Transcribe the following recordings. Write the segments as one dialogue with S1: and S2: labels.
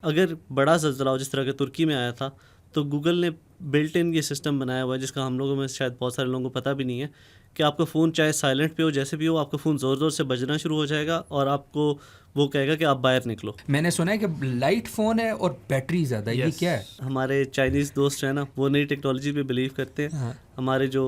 S1: अगर बड़ा ज़लज़ला हो जिस तरह का तुर्की में आया था, तो गूगल ने बिल्ट इन ये सिस्टम बनाया हुआ है जिसका हम लोगों में शायद बहुत सारे लोगों को पता भी नहीं है कि आपका फ़ोन चाहे साइलेंट पे हो, जैसे भी हो, आपका फ़ोन ज़ोर-ज़ोर से बजना शुरू हो जाएगा और आपको वो कहेगा कि आप बाहर निकलो।
S2: मैंने सुना है कि लाइट फ़ोन है और बैटरी ज़्यादा है, ये क्या है?
S1: हमारे चाइनीज़ दोस्त हैं ना, वो नई टेक्नोलॉजी पे बिलीव करते हैं।
S2: हाँ।
S1: हमारे जो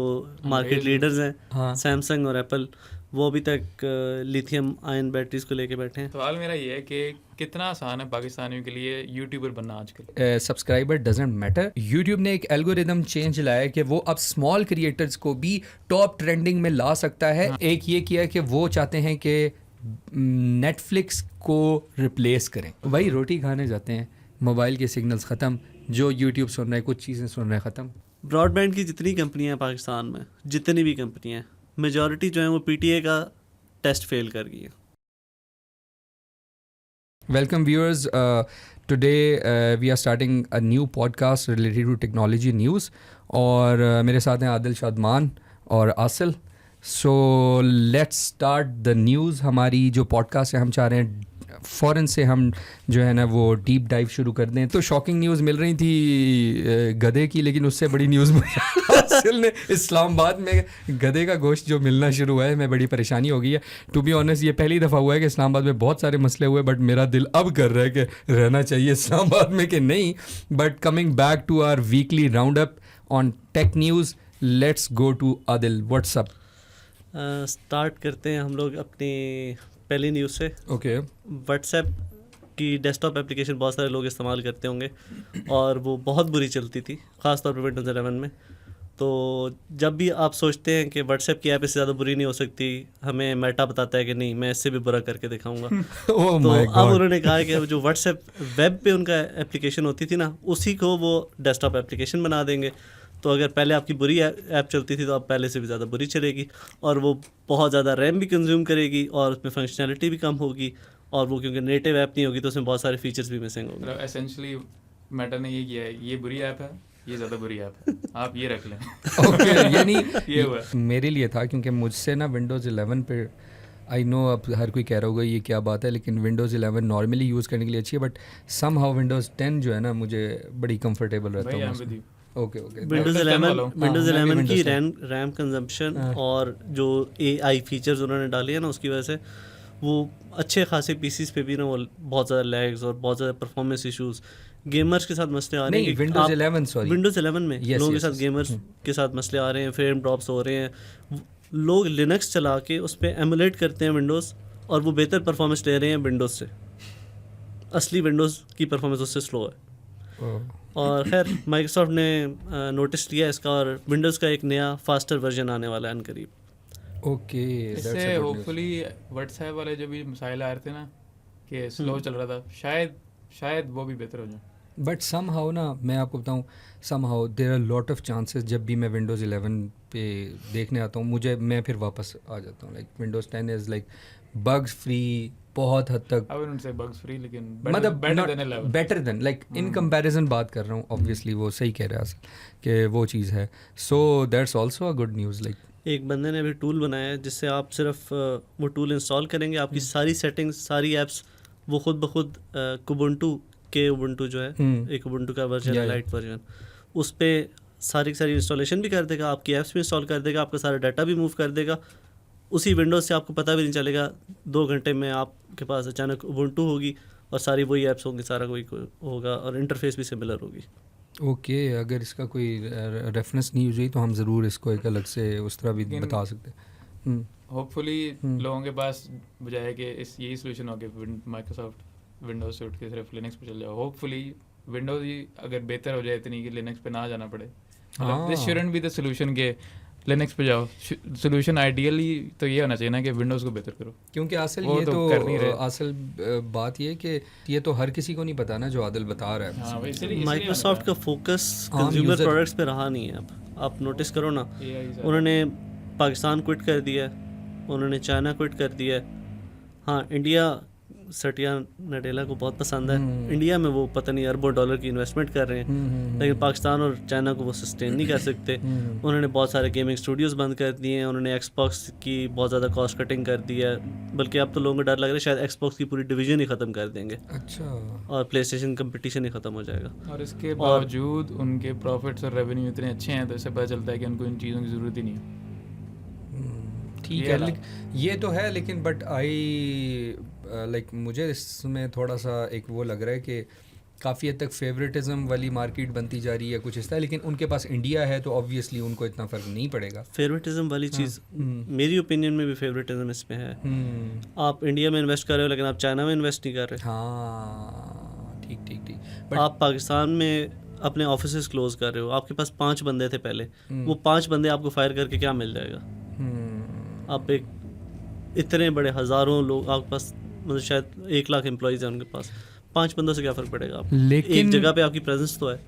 S1: मार्केट लीडर्स हैं,
S2: हाँ।
S1: सैमसंग और एप्पल, वो अभी तक लिथियम आयन बैटरीज को लेके बैठे हैं।
S3: सवाल मेरा ये है कि कितना आसान है पाकिस्तानियों के लिए यूट्यूबर बनना आजकल?
S2: Subscriber doesn't matter. यूट्यूब ने एक एल्गोरिदम चेंज लाया है कि वो अब स्मॉल क्रिएटर्स को भी टॉप ट्रेंडिंग में ला सकता है। एक ये किया कि वो चाहते हैं कि नेटफ्लिक्स को रिप्लेस करें। वही रोटी खाने जाते हैं, मोबाइल के सिग्नल्स ख़त्म, जो यूट्यूब सुन रहे हैं, कुछ चीज़ें सुन रहे हैं, ख़त्म।
S1: ब्रॉडबैंड की जितनी कंपनियां हैं पाकिस्तान में, जितनी भी कंपनियां हैं, मेजॉरिटी जो है वो पीटीए का टेस्ट फेल कर गई है।
S2: Welcome viewers. Today we are starting a new podcast related to technology news. और मेरे साथ हैं आदिल शादमान और आसिल. So let's start the news. हमारी जो पॉडकास्ट है हम चाह रहे हैं फ़ौरन से हम जो है ना वो डीप डाइव शुरू कर दें. तो शॉकिंग न्यूज़ मिल रही थी गधे की, लेकिन उससे बड़ी न्यूज़ आसिल ने इस्लामाबाद में गधे का गोश्त जो मिलना शुरू हुआ है, मैं बड़ी परेशानी हो गई है. टू बी ऑनेस्ट ये पहली दफ़ा हुआ है कि इस्लामाबाद में बहुत सारे मसले हुए, बट मेरा दिल अब कर रहा है कि रहना चाहिए इस्लामाबाद में कि नहीं. But coming back to our weekly round up on tech news, let's go to Adil. What's up.
S1: Start करते हैं हम लोग अपनी पहली न्यूज़ से.
S2: ओके.
S1: व्हाट्सएप की डेस्कटॉप एप्लीकेशन बहुत सारे लोग इस्तेमाल करते होंगे और वो बहुत बुरी चलती थी, ख़ासतौर पर विंडोज़ 11 में. तो जब भी आप सोचते हैं कि व्हाट्सएप की ऐप इससे ज़्यादा बुरी नहीं हो सकती, हमें मेटा बताता है कि नहीं, मैं इससे भी बुरा करके दिखाऊंगा.
S2: oh
S1: तो
S2: my
S1: अब
S2: God.
S1: उन्होंने कहा कि जो व्हाट्सएप वेब पे उनका एप्लीकेशन होती थी ना, उसी को वो डेस्कटॉप एप्लीकेशन बना देंगे. तो अगर पहले आपकी बुरी ऐप चलती थी तो अब पहले से भी ज़्यादा बुरी चलेगी और वो बहुत ज़्यादा रैम भी कंज्यूम करेगी और उसमें फंक्शनैलिटी भी कम होगी, और वो क्योंकि नेटिव ऐप नहीं होगी तो उसमें बहुत सारे फीचर्स भी मिसिंग होंगे.
S3: मतलब एसेंशियली मेटा ने ये किया है, ये बुरी ऐप है, ये ज़्यादा बुरी ऐप है, आप ये रख लें.
S2: ओके. यानी
S3: ये हुआ.
S2: मेरे लिए था क्योंकि मुझसे ना विंडोज़ 11 पे, आई नो अब हर कोई कह रहा होगा ये क्या बात है, लेकिन विंडोज़ 11 नॉर्मली यूज़ करने के लिए अच्छी है, बट सम हाउ विंडोज़ 10 जो है ना मुझे बड़ी कंफर्टेबल रहता
S3: भाई
S2: है
S3: I'm
S2: उसमें.
S3: with you.
S2: Okay.
S1: Windows
S3: Windows 10 वाला
S1: 11
S3: हूँ.
S1: विंडोज़
S2: हाँ, मैं भी
S1: 11 की
S2: Windows 10.
S1: रैम कंजम्पशन
S2: हाँ.
S1: और जो AI फीचर्स उन्होंने डाले हैं ना, उसकी वजह से वो अच्छे खासे पीसीस पे भी ना वो बहुत ज़्यादा लैग्स और बहुत ज़्यादा परफॉर्मेंस इश्यूज, गेमर्स के साथ मसले आ रहे हैं.
S2: नहीं, विंडोज़ 11 सॉरी.
S1: विंडोज़ 11 में
S2: Yes,
S1: लोगों के
S2: yes,
S1: साथ
S2: yes.
S1: गेमर्स के साथ मसले आ रहे हैं, फ्रेम ड्रॉप्स हो रहे हैं. लोग लिनक्स चला के उस पर एमुलेट करते हैं विंडोज़ और वो बेहतर परफॉर्मेंस ले रहे हैं विंडोज़ से. असली विंडोज़ की परफॉर्मेंस उससे स्लो है. और खैर माइक्रोसॉफ्ट ने नोटिस लिया इसका और विंडोज़ का एक नया फास्टर वर्जन आने वाला है अनकरीब.
S2: ओके.
S3: इससे होपफुली व्हाट्सएप वाले जो भी मसाइल आ रहे थे ना कि स्लो चल रहा था, शायद वो भी बेहतर हो जाए.
S2: बट सम हाउ ना, मैं आपको बताऊँ, somehow there are lot of chances. जब भी मैं विंडोज़ 11 पे देखने आता हूँ मैं फिर वापस आ जाता हूँ. Like Windows 10 is like bugs free बहुत हद तक.
S3: I wouldn't say bugs free, लेकिन
S2: मतलब
S3: better than 11.
S2: Better than, like in comparison बात कर रहा हूँ. ऑब्वियसली वो सही कह रहे हैं असल कि वो चीज़ है. So that's also a good news. Like
S1: एक बंदे ने अभी टूल बनाया है जिससे आप सिर्फ वो टूल इंस्टॉल करेंगे, आपकी सारी सेटिंग्स, सारी ऐप्स वो खुद ब खुद कुबुंटू के उबुंटू जो है, एक उबुंटू का वर्जन है, लाइट वर्जन, उस पर सारी इंस्टॉलेशन भी कर देगा, आपकी ऐप्स भी इंस्टॉल कर देगा, आपका सारा डाटा भी मूव कर देगा उसी विंडोज़ से. आपको पता भी नहीं चलेगा, 2 घंटे में आपके पास अचानक उबुंटू होगी और सारी वही ऐप्स होंगी, सारा कोई होगा और इंटरफेस भी सिमिलर होगी.
S2: ओके. अगर इसका कोई रेफरेंस नहीं हुई तो हम ज़रूर इसको एक अलग से उस तरह भी बता सकते हैं.
S3: होपफुली लोगों के पास बजाय कि यही सोल्यूशन हो कि माइक्रोसॉफ्ट विंडोज से उठ के सिर्फ लिनक्स पे चल जाओ. होपफुली विंडोज ही अगर बेहतर हो जाए इतनी कि लिनक्स पे ना जाना पड़े. This shouldn't be the solution के लिनक्स पे जाओ. सोल्यूशन आइडियली तो ये होना चाहिए ना कि विंडोज़ को बेहतर करो.
S2: क्योंकि असल
S3: वो
S2: ये
S3: तो
S2: तो
S3: कर नहीं रहे.
S2: असल बात ये कि ये तो हर किसी को नहीं पता ना जो आदिल बता रहा है.
S3: हाँ, इसलिए
S1: माइक्रोसॉफ्ट का फोकस
S2: आम
S1: कंज्यूमर
S2: user-
S1: प्रोडक्ट्स पे रहा नहीं है. अब आप नोटिस करो ना, उन्होंने पाकिस्तान क्विट कर दिया है, उन्होंने चाइना क्विट कर दिया है. हाँ, इंडिया सटिया नडेला को बहुत पसंद है। इंडिया में वो पता नहीं अरबों डॉलर की इन्वेस्टमेंट कर रहे हैं, लेकिन पाकिस्तान और चाइना को वो सस्टेन नहीं कर सकते। उन्होंने बहुत सारे गेमिंग स्टूडियोज़ बंद कर दिए हैं, उन्होंने एक्सबॉक्स की बहुत ज़्यादा कॉस्ट कटिंग कर दी है, बल्कि अब तो लोगों को डर लग रहा है शायद एक्सबॉक्स की पूरी डिवीज़न ही ख़त्म कर देंगे।
S2: अच्छा।
S1: और प्ले स्टेशन कंपटीशन ही ख़त्म हो जाएगा।
S3: और इसके बावजूद उनके प्रॉफिट्स और रेवेन्यू इतने अच्छे हैं, तो इससे पता चलता है कि उनको इन चीज़ों की ज़रूरत ही नहीं है।
S2: ठीक है, ये तो है, लेकिन बट लाइक मुझे इसमें थोड़ा सा एक वो लग रहा है कि काफ़ी हद तक फेवरेटिज्म वाली मार्केट बनती जा रही है कुछ इस तरह, लेकिन उनके पास इंडिया है तो ऑब्वियसली उनको इतना फ़र्क नहीं पड़ेगा।
S1: फेवरेटिज्म वाली चीज़ मेरी ओपिनियन में भी फेवरेटिज्म इसमें है। आप इंडिया में इन्वेस्ट कर रहे हो लेकिन आप चाइना में इन्वेस्ट नहीं कर रहे।
S2: हाँ, ठीक ठीक ठीक।
S1: आप पाकिस्तान में अपने ऑफिस क्लोज कर रहे हो, आपके पास 5 बंदे थे पहले, वो 5 बंदे आपको फायर करके क्या मिल जाएगा? आप एक इतने बड़े हज़ारों लोग आपके पास, मतलब शायद 1 लाख एम्प्लॉइज़ हैं उनके पास, 5 बंदों से क्या फ़र्क पड़ेगा? आप
S2: लेकिन
S1: एक जगह पे आपकी प्रेजेंस तो है।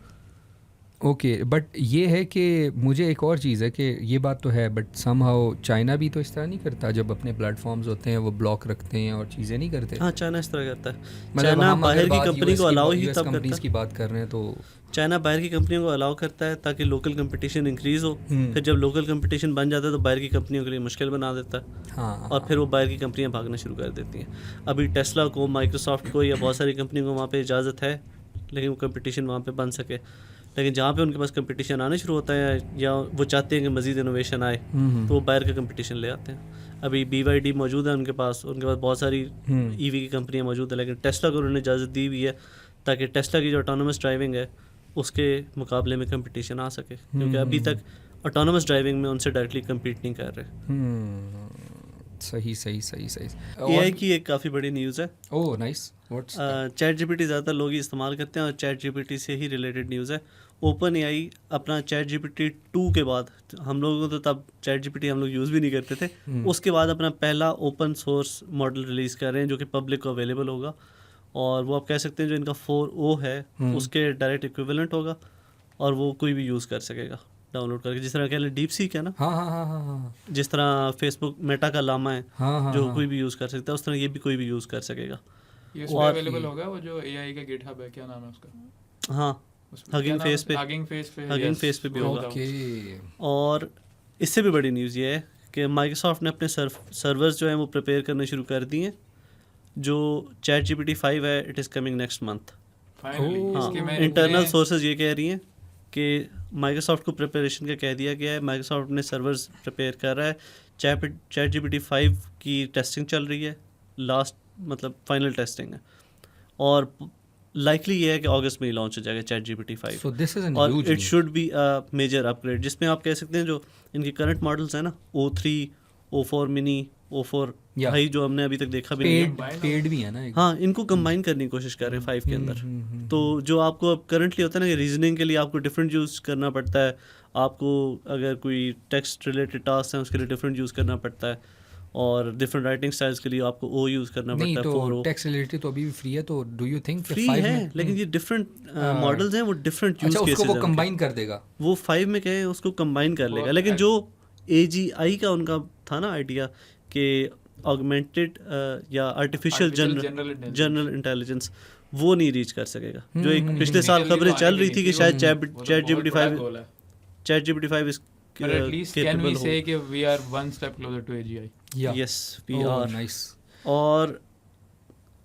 S2: ओके, बट ये है कि मुझे एक और चीज़ है कि ये बात तो है, बट समहाउ चाइना भी तो इस तरह नहीं करता। जब अपने प्लेटफॉर्म्स होते हैं वो ब्लॉक रखते हैं और चीज़ें नहीं करते।
S1: हाँ, चाइना इस तरह करता है।
S2: मतलब
S1: चाइना बाहर की कंपनी को अलाउ ही तब
S2: कंपनीज
S1: करता
S2: की बात कर रहे हैं तो
S1: चाइना बाहर की कंपनियों को अलाउ करता है ताकि लोकल कंपटीशन इंक्रीज़ हो। फिर जब लोकल कंपटीशन बन जाता है तो बाहर की कंपनियों के लिए मुश्किल बना देता है।
S2: हाँ,
S1: और फिर वो बाहर की कंपनियां भागना शुरू कर देती हैं। अभी टेस्ला को, माइक्रोसॉफ्ट को या बहुत सारी कंपनियों को वहाँ पे इजाज़त है, लेकिन वो कंपटीशन वहाँ पे बन सके। लेकिन जहाँ पे उनके पास कंपटीशन आने शुरू होता है या वो चाहते हैं कि मज़ीद इनोवेशन आए, तो वो बाहर का कंपटीशन ले आते हैं। अभी BYD मौजूद है उनके पास बहुत सारी EV की कंपनियाँ मौजूद है, लेकिन टेस्ला को उन्होंने इजाज़त दी हुई है ताकि टेस्ला की जो ऑटोनोमस ड्राइविंग है उसके मुकाबले में कंपटीशन आ सके, क्योंकि अभी तक ऑटोनोमस ड्राइविंग में उनसे डायरेक्टली कम्पीट नहीं कर रहे।
S2: सही सही सही सही।
S1: AI की एक काफ़ी बड़ी न्यूज़ है।
S2: Oh nice, what's
S1: chat GPT ज़्यादातर लोग ही इस्तेमाल करते हैं और चैट GPT से ही रिलेटेड न्यूज़ है। ओपन AI अपना चैट GPT 2 के बाद, हम लोगों को तो तब चैट GPT हम लोग यूज़ भी नहीं करते थे, उसके बाद अपना पहला ओपन सोर्स मॉडल रिलीज़ कर रहे हैं जो कि पब्लिक को अवेलेबल होगा। और वो आप कह सकते हैं जो इनका 4O है उसके डायरेक्ट इक्विवेलेंट होगा और वो कोई भी यूज़ कर सकेगा डाउनलोड करके। जिस तरह कह लें डीप सीक है ना,
S2: हाँ,
S1: जिस तरह फेसबुक मेटा का लामा है, जो
S2: हाँ,
S1: कोई भी यूज़ कर सकता है, उस तरह ये भी कोई भी यूज़ कर सकेगा।
S3: ये उसमें अवेलेबल होगा वो जो AI का गिटहब है, क्या नाम है उसका?
S1: हाँ, हगिंग फेस पे भी होगा। और इससे भी बड़ी न्यूज़ ये है कि माइक्रोसॉफ्ट ने अपने सर्वर्स जो हैं वो प्रिपेयर करने शुरू कर दिए हैं। जो चैट GPT 5 है, it is coming next month. हाँ, इंटरनल सोर्सेज ये कह रही हैं कि माइक्रोसॉफ्ट को प्रिपरेशन का कह दिया गया है, माइक्रोसॉफ्ट अपने सर्वर्स प्रिपेयर कर रहा है। चैट GPT 5 की टेस्टिंग चल रही है, लास्ट मतलब फाइनल टेस्टिंग है, और लाइकली ये है कि अगस्त में ही लॉन्च हो जाएगा chat GPT 5।
S2: So this is
S1: और it should be a major upgrade, जिसमें आप कह सकते हैं जो इनके करंट मॉडल्स हैं ना, O3, O4 mini, O4 high, जो हमने अभी तक देखा भी नहीं है,
S2: पेड भी है ना।
S1: हाँ, इनको कंबाइन करने की कोशिश कर रहे हैं 5 के अंदर। तो जो आपको अब करंटली होता है ना कि रीजनिंग के लिए आपको डिफरेंट यूज़ करना पड़ता है, आपको अगर कोई टेक्स्ट रिलेटेड टास्क है उसके लिए डिफरेंट यूज़ करना पड़ता है, और डिफरेंट राइटिंग स्टाइल्स के लिए आपको O यूज़ करना पड़ता है।
S2: तो टेक्स्ट रिलेटेड तो अभी भी फ्री है, तो डू यू थिंक
S1: फ्री है, लेकिन ये डिफरेंट मॉडल्स हैं, वो डिफरेंट यूज़ केसेस हैं,
S2: वो कंबाइन कर देगा,
S1: वो 5 में कहे उसको कंबाइन कर लेगा। लेकिन जो AGI का उनका था ना आइडिया कि ऑगमेंटेड या आर्टिफिशियल जनरल इंटेलिजेंस, वो नहीं रीच कर सकेगा। जो एक पिछले साल खबरें चल रही थी कि शायद चैट GPT 5 इस
S3: at least can we say कि we are one step closer to AGI?
S1: Yes, we are.
S2: Nice.
S1: और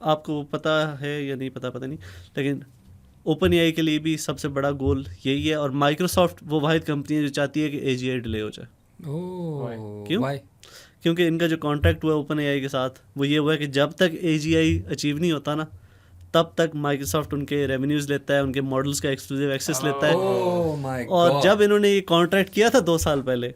S1: आपको पता है या नहीं पता नहीं, लेकिन ओपन AI के लिए भी सबसे बड़ा गोल यही है, और माइक्रोसॉफ्ट वो वाहिद कंपनी है जो चाहती है कि AGI डिले हो जाए। क्यों? क्योंकि इनका जो कॉन्ट्रैक्ट हुआ है ओपन AI के साथ, वो ये हुआ है कि जब तक AGI अचीव नहीं होता ना, तब तक माइक्रोसॉफ्ट उनके रेवेन्यूज़ लेता है, उनके मॉडल्स का एक्सक्लूसिव एक्सेस लेता है। और जब इन्होंने ये कॉन्ट्रैक्ट किया था 2 साल पहले,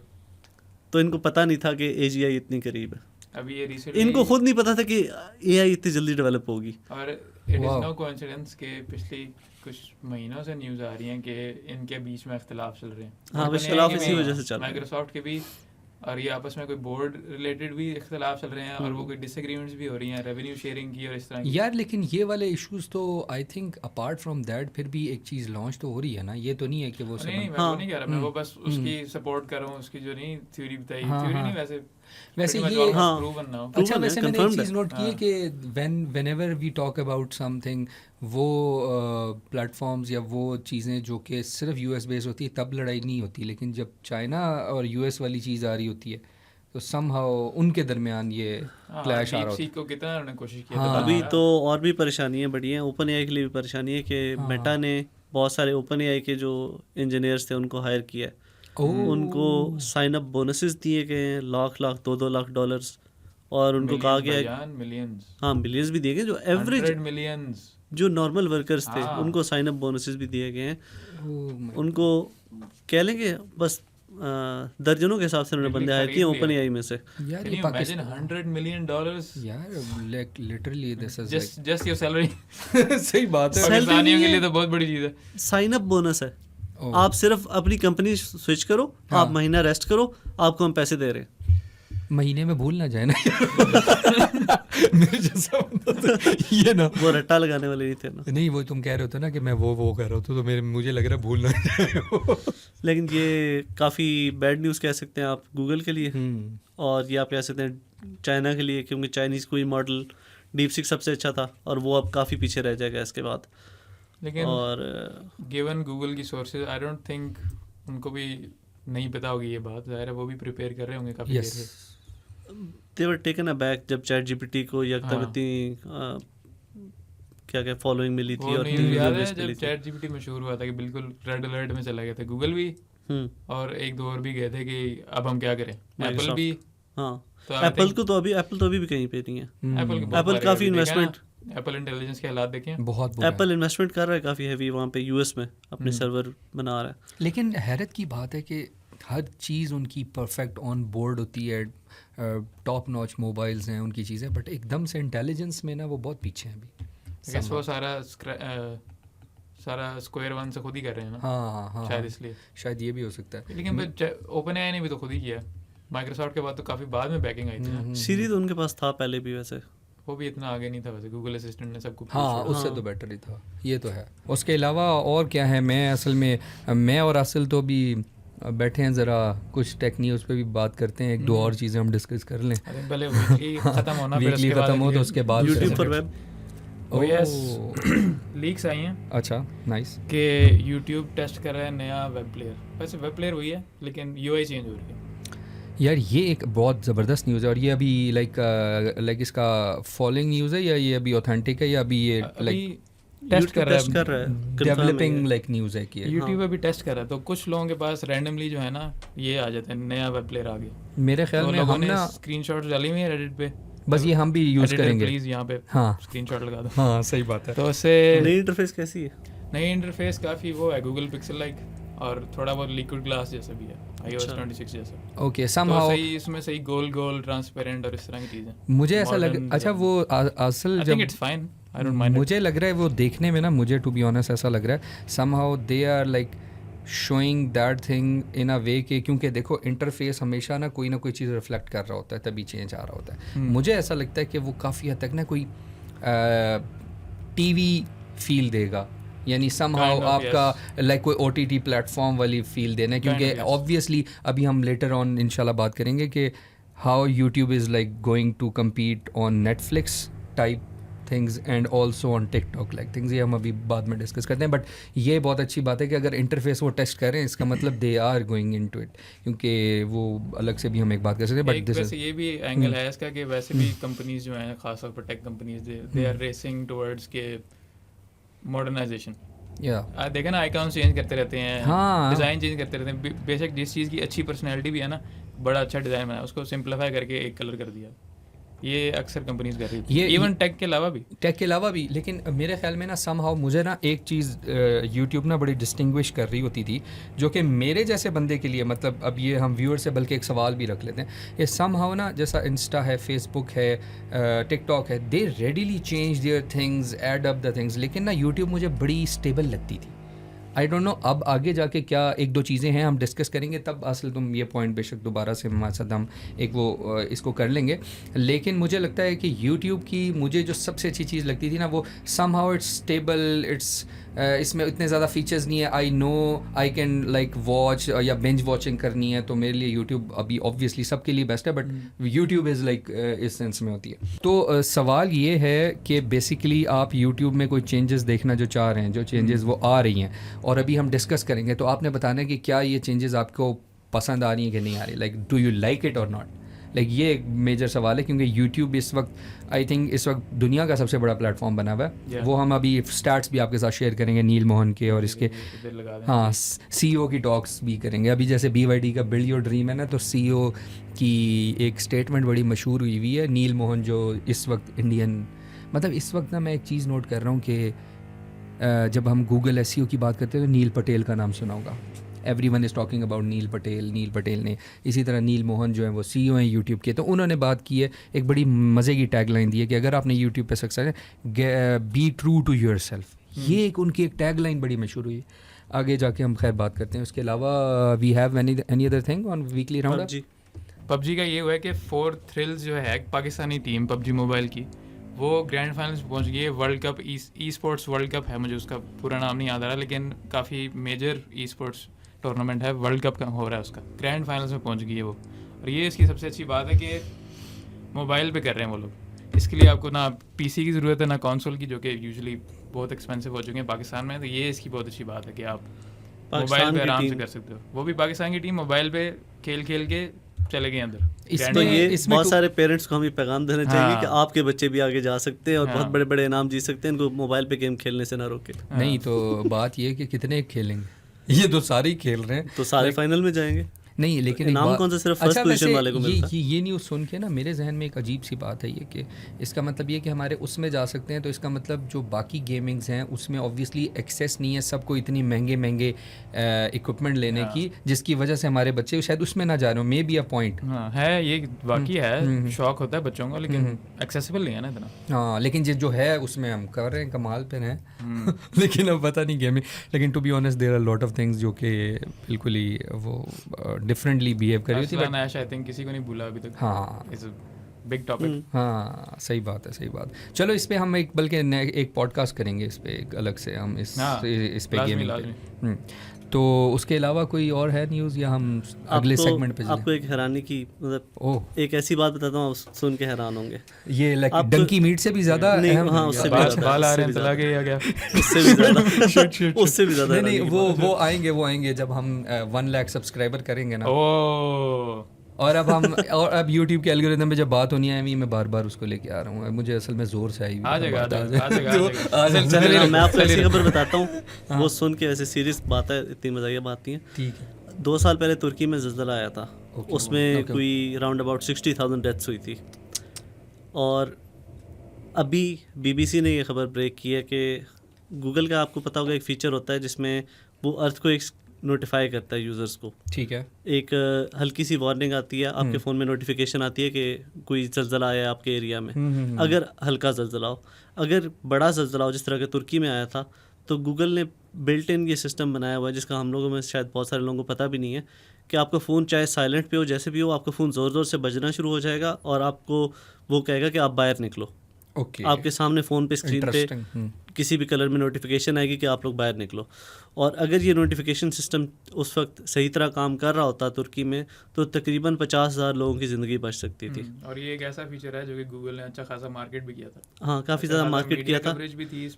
S1: तो इनको पता नहीं था कि AGI इतनी करीब है।
S3: अभी ये
S1: इनको खुद नहीं पता था कि AI इतनी जल्दी डेवलप होगी।
S3: और इट इज़ नो कोइंसिडेंस के पिछले कुछ महीनों से न्यूज़ आ रही हैं कि इनके बीच में इख्तिलाफ चल रहे हैं।
S1: हाँ, इख्तिलाफ इसी वजह से चल रहा है।
S3: माइक्रोसॉफ्ट के भी और ये आपस में कोई बोर्ड रिलेटेड भी इख्तिलाफ चल रहे हैं, और वो कोई डिसएग्रीमेंट्स भी हो रही हैं रेवेन्यू शेयरिंग की और इस तरह की।
S2: यार लेकिन ये वाले इश्यूज तो I think apart from that फिर भी एक चीज़ लॉन्च तो हो रही है ना, ये तो नहीं है कि वो
S3: नहीं, मैं वो नहीं कह रहा, मैं वो बस उसकी सपोर्ट कर रहा हूँ, उसकी जो नहीं थ्योरी बताई, थ्योरी नहीं वैसे
S2: वैसे
S3: Pretty much
S2: ये
S3: almost
S1: हाँ।
S3: proven now.
S2: अच्छा
S1: Proven है,
S2: वैसे मैंने एक
S1: confirmed
S2: चीज़
S1: है।
S2: नोट की है कि whenever we talk about something वो प्लेटफॉर्म्स या वो चीज़ें जो कि सिर्फ यूएस बेस होती है तब लड़ाई नहीं होती, लेकिन जब चाइना और यूएस वाली चीज़ आ रही होती है तो समहाउ उनके दरमियान ये
S3: हाँ,
S2: क्लैश आ रहा
S3: DeepSeek
S2: होता
S3: को कितना उन्होंने कोशिश की है,
S2: हाँ।
S3: तो
S1: अभी
S3: बनाया।
S1: तो और भी परेशानियां बढ़ी हैं, ओपन एआई के लिए भी परेशानी है कि
S2: हाँ।
S1: मेटा ने बहुत सारे ओपन एआई के जो इंजीनियर्स थे उनको हायर किया है।
S2: ओह।
S1: उनको साइन अप बोनसेस दिए गए हैं, लाख $2 लाख और उनको कहा गया है
S3: मिलियंस,
S1: हाँ मिलियंस भी दिए गए, जो एवरेज
S3: 100 मिलियंस।
S1: जो नॉर्मल वर्कर्स थे
S3: हाँ।
S1: उनको साइन अप बोनसेस भी दिए गए हैं।
S2: Oh my
S1: उनको कह लेंगे बस दर्जनों के हिसाब से उन्होंने बंदे हायर किए ओपन एआई में से।
S2: यार
S3: Can
S2: ये
S3: you imagine $100 million?
S2: यार like literally this is
S3: Just your salary.
S2: like सही बात है।
S1: Salary
S3: पाकिस्तानियों
S1: नहीं
S3: के
S1: है।
S3: लिए तो बहुत बड़ी चीज़ है।
S1: साइन अप बोनस है,
S2: Oh.
S1: आप सिर्फ अपनी कंपनी स्विच करो,
S2: हाँ।
S1: आप महीना रेस्ट करो, आपको हम पैसे दे रहे हैं।
S2: महीने में भूल ना जाए ना मेरे जैसा बंदा तो ये ना
S1: वो रट्टा लगाने वाले नहीं थे ना।
S2: नहीं वो तुम कह रहे होते ना कि मैं वो कर रहा हूँ तो मेरे मुझे लग रहा है भूल ना जाए
S1: लेकिन ये काफ़ी बैड न्यूज़ कह सकते हैं आप गूगल के लिए, और ये आप कह सकते हैं चाइना के लिए, क्योंकि चाइनीज़ कोई मॉडल डीपसीक सबसे अच्छा था और वो अब काफ़ी पीछे रह जाएगा इसके बाद।
S3: लेकिन
S1: और
S3: गिवन गूगल की सोर्सेज, आई डोंट थिंक उनको भी नहीं पता होगी ये बात, ज़ाहिर है वो भी प्रिपेयर कर रहे होंगे काफ़ी देर
S2: यस
S3: से।
S1: दे वर टेकन अ बैक जब चैट जीपीटी को यकदम
S3: हाँ।
S1: इतनी क्या फॉलोइंग मिली थी
S3: वो
S1: और
S3: नहीं
S1: इतनी
S3: याद
S1: user
S3: है
S1: base मिली
S3: जब
S1: थी।
S3: चैट जीपीटी मशहूर हुआ था कि बिल्कुल रेड अलर्ट में चला गया था, गूगल भी और एक दो और भी गए थे कि अब हम क्या करें, एप्पल
S1: Microsoft।
S3: भी।
S1: हाँ
S3: तो I
S1: एप्पल
S3: think
S1: को तो अभी भी कहीं पे नहीं है।
S3: एप्पल के बहुत
S1: एप्पल
S3: बारे
S1: काफ़ी
S3: अभी देखा
S1: इन्वेस्टमेंट
S3: ना, एप्पल इंटेलिजेंस के हालात देखे हैं।
S2: बहुत बुरा है।
S1: एप्पल इन्वेस्टमेंट कर रहा है काफ़ी हैवी वहाँ पे यूएस में, अपने सर्वर बना रहा है।
S2: लेकिन हैरत की बात है कि हर चीज़ उनकी परफेक्ट ऑन बोर्ड होती है, टॉप नॉच मोबाइल्स हैं उनकी चीज़ें, बट एकदम से इंटेलिजेंस में ना वो बहुत पीछे हैं अभी।
S3: I guess वो सारा स्क्वायर वन से खुद ही कर रहे हैं ना,
S2: हाँ
S3: शायद इसलिए।
S2: शायद ये भी हो सकता है।
S3: लेकिन फिर ओपन एआई ने भी तो खुद ही किया, माइक्रोसॉफ्ट के बाद तो काफ़ी बाद में बैकिंग आई थी ना।
S1: सीरी तो उनके पास था पहले भी वैसे।
S3: वो भी इतना आगे नहीं था वैसे, गूगल असिस्टेंट ने सबको
S2: हाँ उससे तो बेटर ही था, ये तो है। उसके अलावा और क्या है, मैं और असल तो भी बैठे हैं, ज़रा कुछ टेक न्यूज़ पे भी बात करते हैं, एक दो और चीज़ें हम डिस्कस कर लें।
S3: अरे पहले वीकली खत्म होना, फिर
S2: वीकली
S3: उसके बाद
S2: ख़त्म हो तो उसके बाद
S1: यूट्यूब पर वेब
S3: Oh yes, लीक्स आई हैं
S2: अच्छा नाइस।
S3: कि यूट्यूब टेस्ट कर रहा है नया वेब प्लेयर। वैसे वेब प्लेयर वही है लेकिन यूआई चेंज हो रही है।
S2: यार ये एक बहुत ज़बरदस्त न्यूज़ है, और ये अभी लाइक इसका फॉलोइंग न्यूज़ है या ये अभी ऑथेंटिक है या अभी ये लाइक
S3: टेस्ट कर
S1: टेस्ट कर
S3: रहा
S1: रहा है, confirm है
S2: डेवलपिंग
S1: ये।
S2: लाइक न्यूज़ है कि
S3: यूट्यूब अभी टेस्ट कर रहा है, तो कुछ लोगों के पास रैंडमली जो है ना ये आ जाता है नया वेब प्लेयर आ गया।
S2: मेरे ख्याल
S3: तो
S2: में
S3: लोगों
S2: हम
S3: ने
S2: ना
S3: स्क्रीनशॉट्स डाली हुई है रेडिट पे,
S2: बस ये हम भी यूज़ करेंगे।
S3: प्लीज यहाँ पे
S2: हाँ
S3: स्क्रीनशॉट लगा दो।
S2: हाँ सही बात है।
S3: तो उससे
S1: नई इंटरफेस कैसी है?
S3: नई इंटरफेस काफ़ी वो है गूगल पिक्सल लाइक, और थोड़ा बहुत लिक्विड ग्लास जैसा भी है, iOS
S1: अच्छा।
S3: 26 जैसा।
S2: ओके
S3: तो
S2: समहाउ
S3: सही इसमें सही गोल ट्रांसपेरेंट और इस तरह की चीज़ें।
S2: मुझे ऐसा लग
S3: Modern
S2: अच्छा वो असल
S3: आई
S2: जब
S3: think it's fine, I don't mind.
S2: मुझे लग रहा है वो देखने में ना, मुझे टू बी ऑनेस्ट ऐसा लग रहा है somehow they are like showing that thing in a way के, क्योंकि देखो इंटरफेस हमेशा ना कोई चीज़ रिफ्लेक्ट कर रहा होता है तभी चेंज आ रहा होता है। मुझे ऐसा लगता है कि वो काफ़ी हद तक ना कोई टीवी फील देगा, यानी समहाउ
S3: Kind of,
S2: आपका लाइक कोई OTT प्लेटफॉर्म वाली फील देना है, क्योंकि
S3: Kind of, yes.
S2: ऑब्वियसली अभी हम लेटर ऑन इंशाल्लाह बात करेंगे कि how YouTube is like going to compete on Netflix type things and also on TikTok like things. ये हम अभी बाद में डिस्कस करते हैं, बट ये बहुत अच्छी बात है कि अगर इंटरफेस वो टेस्ट करें इसका मतलब they are going into it, क्योंकि वो अलग से भी हम एक बात कर सकते हैं। बट
S3: एक
S2: दिस
S3: वैसे ये भी एंगल है इसका कि वैसे भी कंपनीज जो हैं खासतौर पर tech companies they are racing towards के मॉडर्नाइजेशन।
S2: या
S3: देखा ना आइकॉन चेंज करते रहते हैं,
S2: हाँ।
S3: डिज़ाइन चेंज करते रहते हैं। बेशक जिस चीज़ की अच्छी पर्सनैलिटी भी है ना, बड़ा अच्छा डिज़ाइन बनाया, उसको सिंप्लीफाई करके एक कलर कर दिया। ये अक्सर कंपनीज कर रही है, इवन टेक के अलावा भी। लेकिन मेरे ख्याल में ना समहाउ मुझे ना एक चीज़ यूट्यूब ना बड़ी डिस्टिंग्विश कर रही होती थी, जो कि मेरे जैसे बंदे के लिए, मतलब अब ये हम व्यूअर से बल्कि एक सवाल भी रख लेते हैं, ये समहाउ ना जैसा इंस्टा है, फेसबुक है, टिकटॉक है, they readily change their things, add up the things, लेकिन ना यूट्यूब मुझे बड़ी स्टेबल लगती थी।
S2: आई डोंट नो अब आगे जाके क्या एक दो चीज़ें हैं हम डिस्कस करेंगे, तब असल तुम ये पॉइंट बेशक दोबारा से हमारे साथ हम एक वो इसको कर लेंगे। लेकिन मुझे लगता है कि यूट्यूब की मुझे जो सबसे अच्छी चीज़ लगती थी ना, वो समहाउ इट्स स्टेबल, इट्स इसमें इतने ज़्यादा फीचर्स नहीं है। I know I can like watch या बेंच वॉचिंग करनी है तो मेरे लिए यूट्यूब अभी ऑब्वियसली सबके लिए बेस्ट है, बट यूट्यूब इज़ लाइक इस सेंस में होती है। तो सवाल ये है कि बेसिकली आप यूट्यूब में कोई चेंजेस देखना जो चाह रहे हैं, जो चेंजेस वो आ रही हैं और अभी हम डिस्कस करेंगे, तो आपने बताना है कि क्या ये चेंजेस आपको पसंद आ रही हैं कि नहीं आ रही, like do you like it और नॉट। लाइक ये एक मेजर सवाल है, क्योंकि यूट्यूब इस वक्त आई थिंक इस वक्त दुनिया का सबसे बड़ा प्लेटफॉर्म बना हुआ है। वो हम अभी स्टैट्स भी आपके साथ शेयर करेंगे नील मोहन के और इसके, हाँ CEO की टॉक्स भी करेंगे। अभी जैसे BYD का बिल्ड योर ड्रीम है ना, तो CEO की एक स्टेटमेंट बड़ी मशहूर हुई हुई है। नील मोहन जो इस वक्त इंडियन, मतलब इस वक्त ना मैं एक चीज़ नोट कर रहा हूँ कि जब हम गूगल SEO की बात करते हैं तो नील पटेल का नाम सुना होगा। एवरीवन इज़ टॉकिंग अबाउट नील पटेल ने, इसी तरह नील मोहन जो है वो CEO हैं यूट्यूब के, तो उन्होंने बात की है, एक बड़ी मज़े की टैगलाइन दी है कि अगर आपने यूट्यूब पे सक्सेस है, बी ट्रू टू योरसेल्फ। ये एक उनकी एक टैगलाइन बड़ी मशहूर हुई है। आगे जाके हम खैर बात करते हैं। उसके अलावा we have any other thing on weekly round.
S3: PUBG का ये हुआ है कि 4 थ्रिल्स जो है पाकिस्तानी टीम पबजी मोबाइल की, वो ग्रैंड फाइनल्स पहुंच गई है। World cup e sports world cup है, मुझे उसका पूरा नाम नहीं याद आ रहा, लेकिन काफ़ी मेजर ई स्पोर्ट्स टूर्नामेंट है, वर्ल्ड कप का हो रहा है, उसका ग्रैंड फाइनल्स में पहुंच गई है वो। और ये इसकी सबसे अच्छी बात है कि मोबाइल पे कर रहे हैं वो लोग। इसके लिए आपको ना PC की ज़रूरत है ना कंसोल की, जो कि यूजुअली बहुत एक्सपेंसिव हो चुके हैं पाकिस्तान में। तो ये इसकी बहुत अच्छी बात है कि आप मोबाइल पे आराम से कर सकते हो। वो भी पाकिस्तान की टीम मोबाइल पे खेल के चले गए अंदर।
S1: इसमें बहुत सारे पेरेंट्स को हम ये पैगाम देना चाहिए कि आपके बच्चे भी आगे जा सकते हैं और बहुत बड़े बड़े इनाम जीत सकते हैं, इनको मोबाइल पे गेम खेलने से ना रोके।
S2: नहीं तो बात ये है कि कितने खेलेंगे, ये तो सारे ही खेल रहे हैं,
S1: तो सारे फाइनल में जाएंगे।
S2: नहीं लेकिन
S1: इनाम कौन सा सिर्फ फर्स्ट पोजीशन वाले को मिलता है।
S2: ये न्यूज़ सुन के ना मेरे जहन में एक अजीब सी बात है ये कि इसका मतलब ये कि हमारे उसमें जा सकते हैं, तो इसका मतलब जो बाकी गेमिंग्स हैं उसमें ऑब्वियसली एक्सेस नहीं है सबको इतनी महंगे इक्विपमेंट लेने की, जिसकी वजह से हमारे बच्चे शायद उसमें ना जा रहे हो। मे बी अ पॉइंट
S3: है, ये वाकई है, शौक होता है बच्चों को, लेकिन एक्सेसिबल नहीं है ना इतना।
S2: हाँ लेकिन जो है उसमें हम कर रहे हैं, कमाल पे हैं लेकिन अब पता नहीं गेमिंग, लेकिन to be honest there are lot of things जो कि बिल्कुल ही वो डिफरेंटली बिहेव कर रही थी। बट
S3: आई थिंक किसी को नहीं भूला अभी तक।
S2: हाँ
S3: इट्स बिग टॉपिक।
S2: हाँ सही बात है। चलो इस पे हम एक बल्कि एक पॉडकास्ट करेंगे इस पे एक अलग से, हम इस पे गेमिंग पे। तो उसके अलावा कोई और है न्यूज़ या हम अगले सेगमेंट पे?
S1: आपको एक हैरानी की मतलब एक ऐसी बात बताता हूँ, सुन के हैरान होंगे।
S2: ये लाइक डंकी मीट से भी ज़्यादा अहम।
S1: हाँ उससे भी ज़्यादा
S3: बाल आ रहे हैं, चला गया क्या?
S1: उससे भी ज़्यादा
S2: नहीं वो आएंगे जब हम 1 लाख सब्सक्राइबर करेंगे ना। और अब YouTube के एल्गोरिथम में जब बात होनी है, मैं बार उसको लेके आ रहा हूँ। मुझे असल में जोर से आई
S3: आ जाएगा।
S1: मैं आपको ऐसी खबर बताता हूँ, वो सुन के ऐसे सीरियस बात है, इतनी मजाकिया बात नहीं है।
S2: ठीक है।
S1: 2 साल पहले तुर्की में ज़ल्ज़ला आया था, उसमें कोई राउंड अबाउट 60,000 डेथ्स हुई थी। और अभी BBC ने ये खबर ब्रेक की है कि गूगल का, आपको पता होगा, एक फ़ीचर होता है जिसमें वो अर्थ को एक नोटिफाई करता है यूज़र्स को। ठीक है। एक हल्की सी वार्निंग आती है आपके फ़ोन में, नोटिफिकेशन आती है कि कोई ज़ल्ज़ला आया है आपके एरिया में। अगर हल्का ज़ल्ज़ला हो, अगर बड़ा ज़ल्ज़ला हो जिस तरह के तुर्की में आया था, तो गूगल ने बिल्ट इन ये सिस्टम बनाया हुआ है, जिसका हम लोगों में शायद बहुत सारे लोगों को पता भी नहीं है, कि आपका फ़ोन चाहे साइलेंट पे हो, जैसे भी हो, आपका फ़ोन ज़ोर से बजना शुरू हो जाएगा और आपको वो कहेगा कि आप बाहर निकलो। आपके सामने फ़ोन पे स्क्रीन पे किसी भी कलर में नोटिफिकेशन आएगी कि आप लोग बाहर निकलो। और अगर ये नोटिफिकेशन सिस्टम उस वक्त सही तरह काम कर रहा होता तुर्की में, तो तकरीबन 50,000 लोगों की ज़िंदगी बच सकती थी।
S3: और ये एक ऐसा फीचर है जो कि गूगल ने अच्छा खासा मार्केट भी किया था।
S1: हाँ, काफ़ी ज़्यादा मार्केट किया था,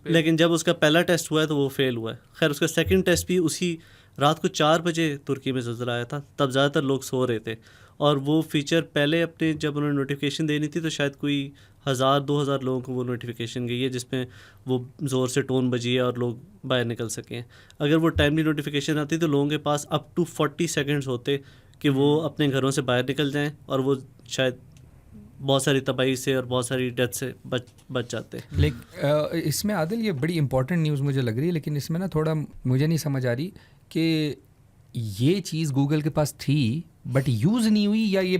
S1: लेकिन जब उसका पहला टेस्ट हुआ है तो वो फेल हुआ है। खैर, उसका सेकेंड टेस्ट भी उसी रात को 4 बजे तुर्की में ज़ल्ज़ला आया था, तब ज़्यादातर लोग सो रहे थे। और वो फ़ीचर पहले अपने जब उन्होंने नोटिफिकेशन देनी थी, तो शायद कोई 1,000-2,000 लोगों को वो नोटिफिकेशन गई है, जिसमें वो ज़ोर से टोन बजी है और लोग बाहर निकल सकें। अगर वो टाइमली नोटिफिकेशन आती तो लोगों के पास अप टू 40 सेकंड्स होते कि वो अपने घरों से बाहर निकल जाएं, और वो शायद बहुत सारी तबाही से और बहुत सारी डेथ से बच जाते।
S2: लेकिन इसमें आदिल ये बड़ी इंपॉर्टेंट न्यूज़ मुझे लग रही है, लेकिन इसमें ना थोड़ा मुझे नहीं समझ आ रही कि ये चीज़ गूगल के पास थी बट यूज़ नहीं हुई, या ये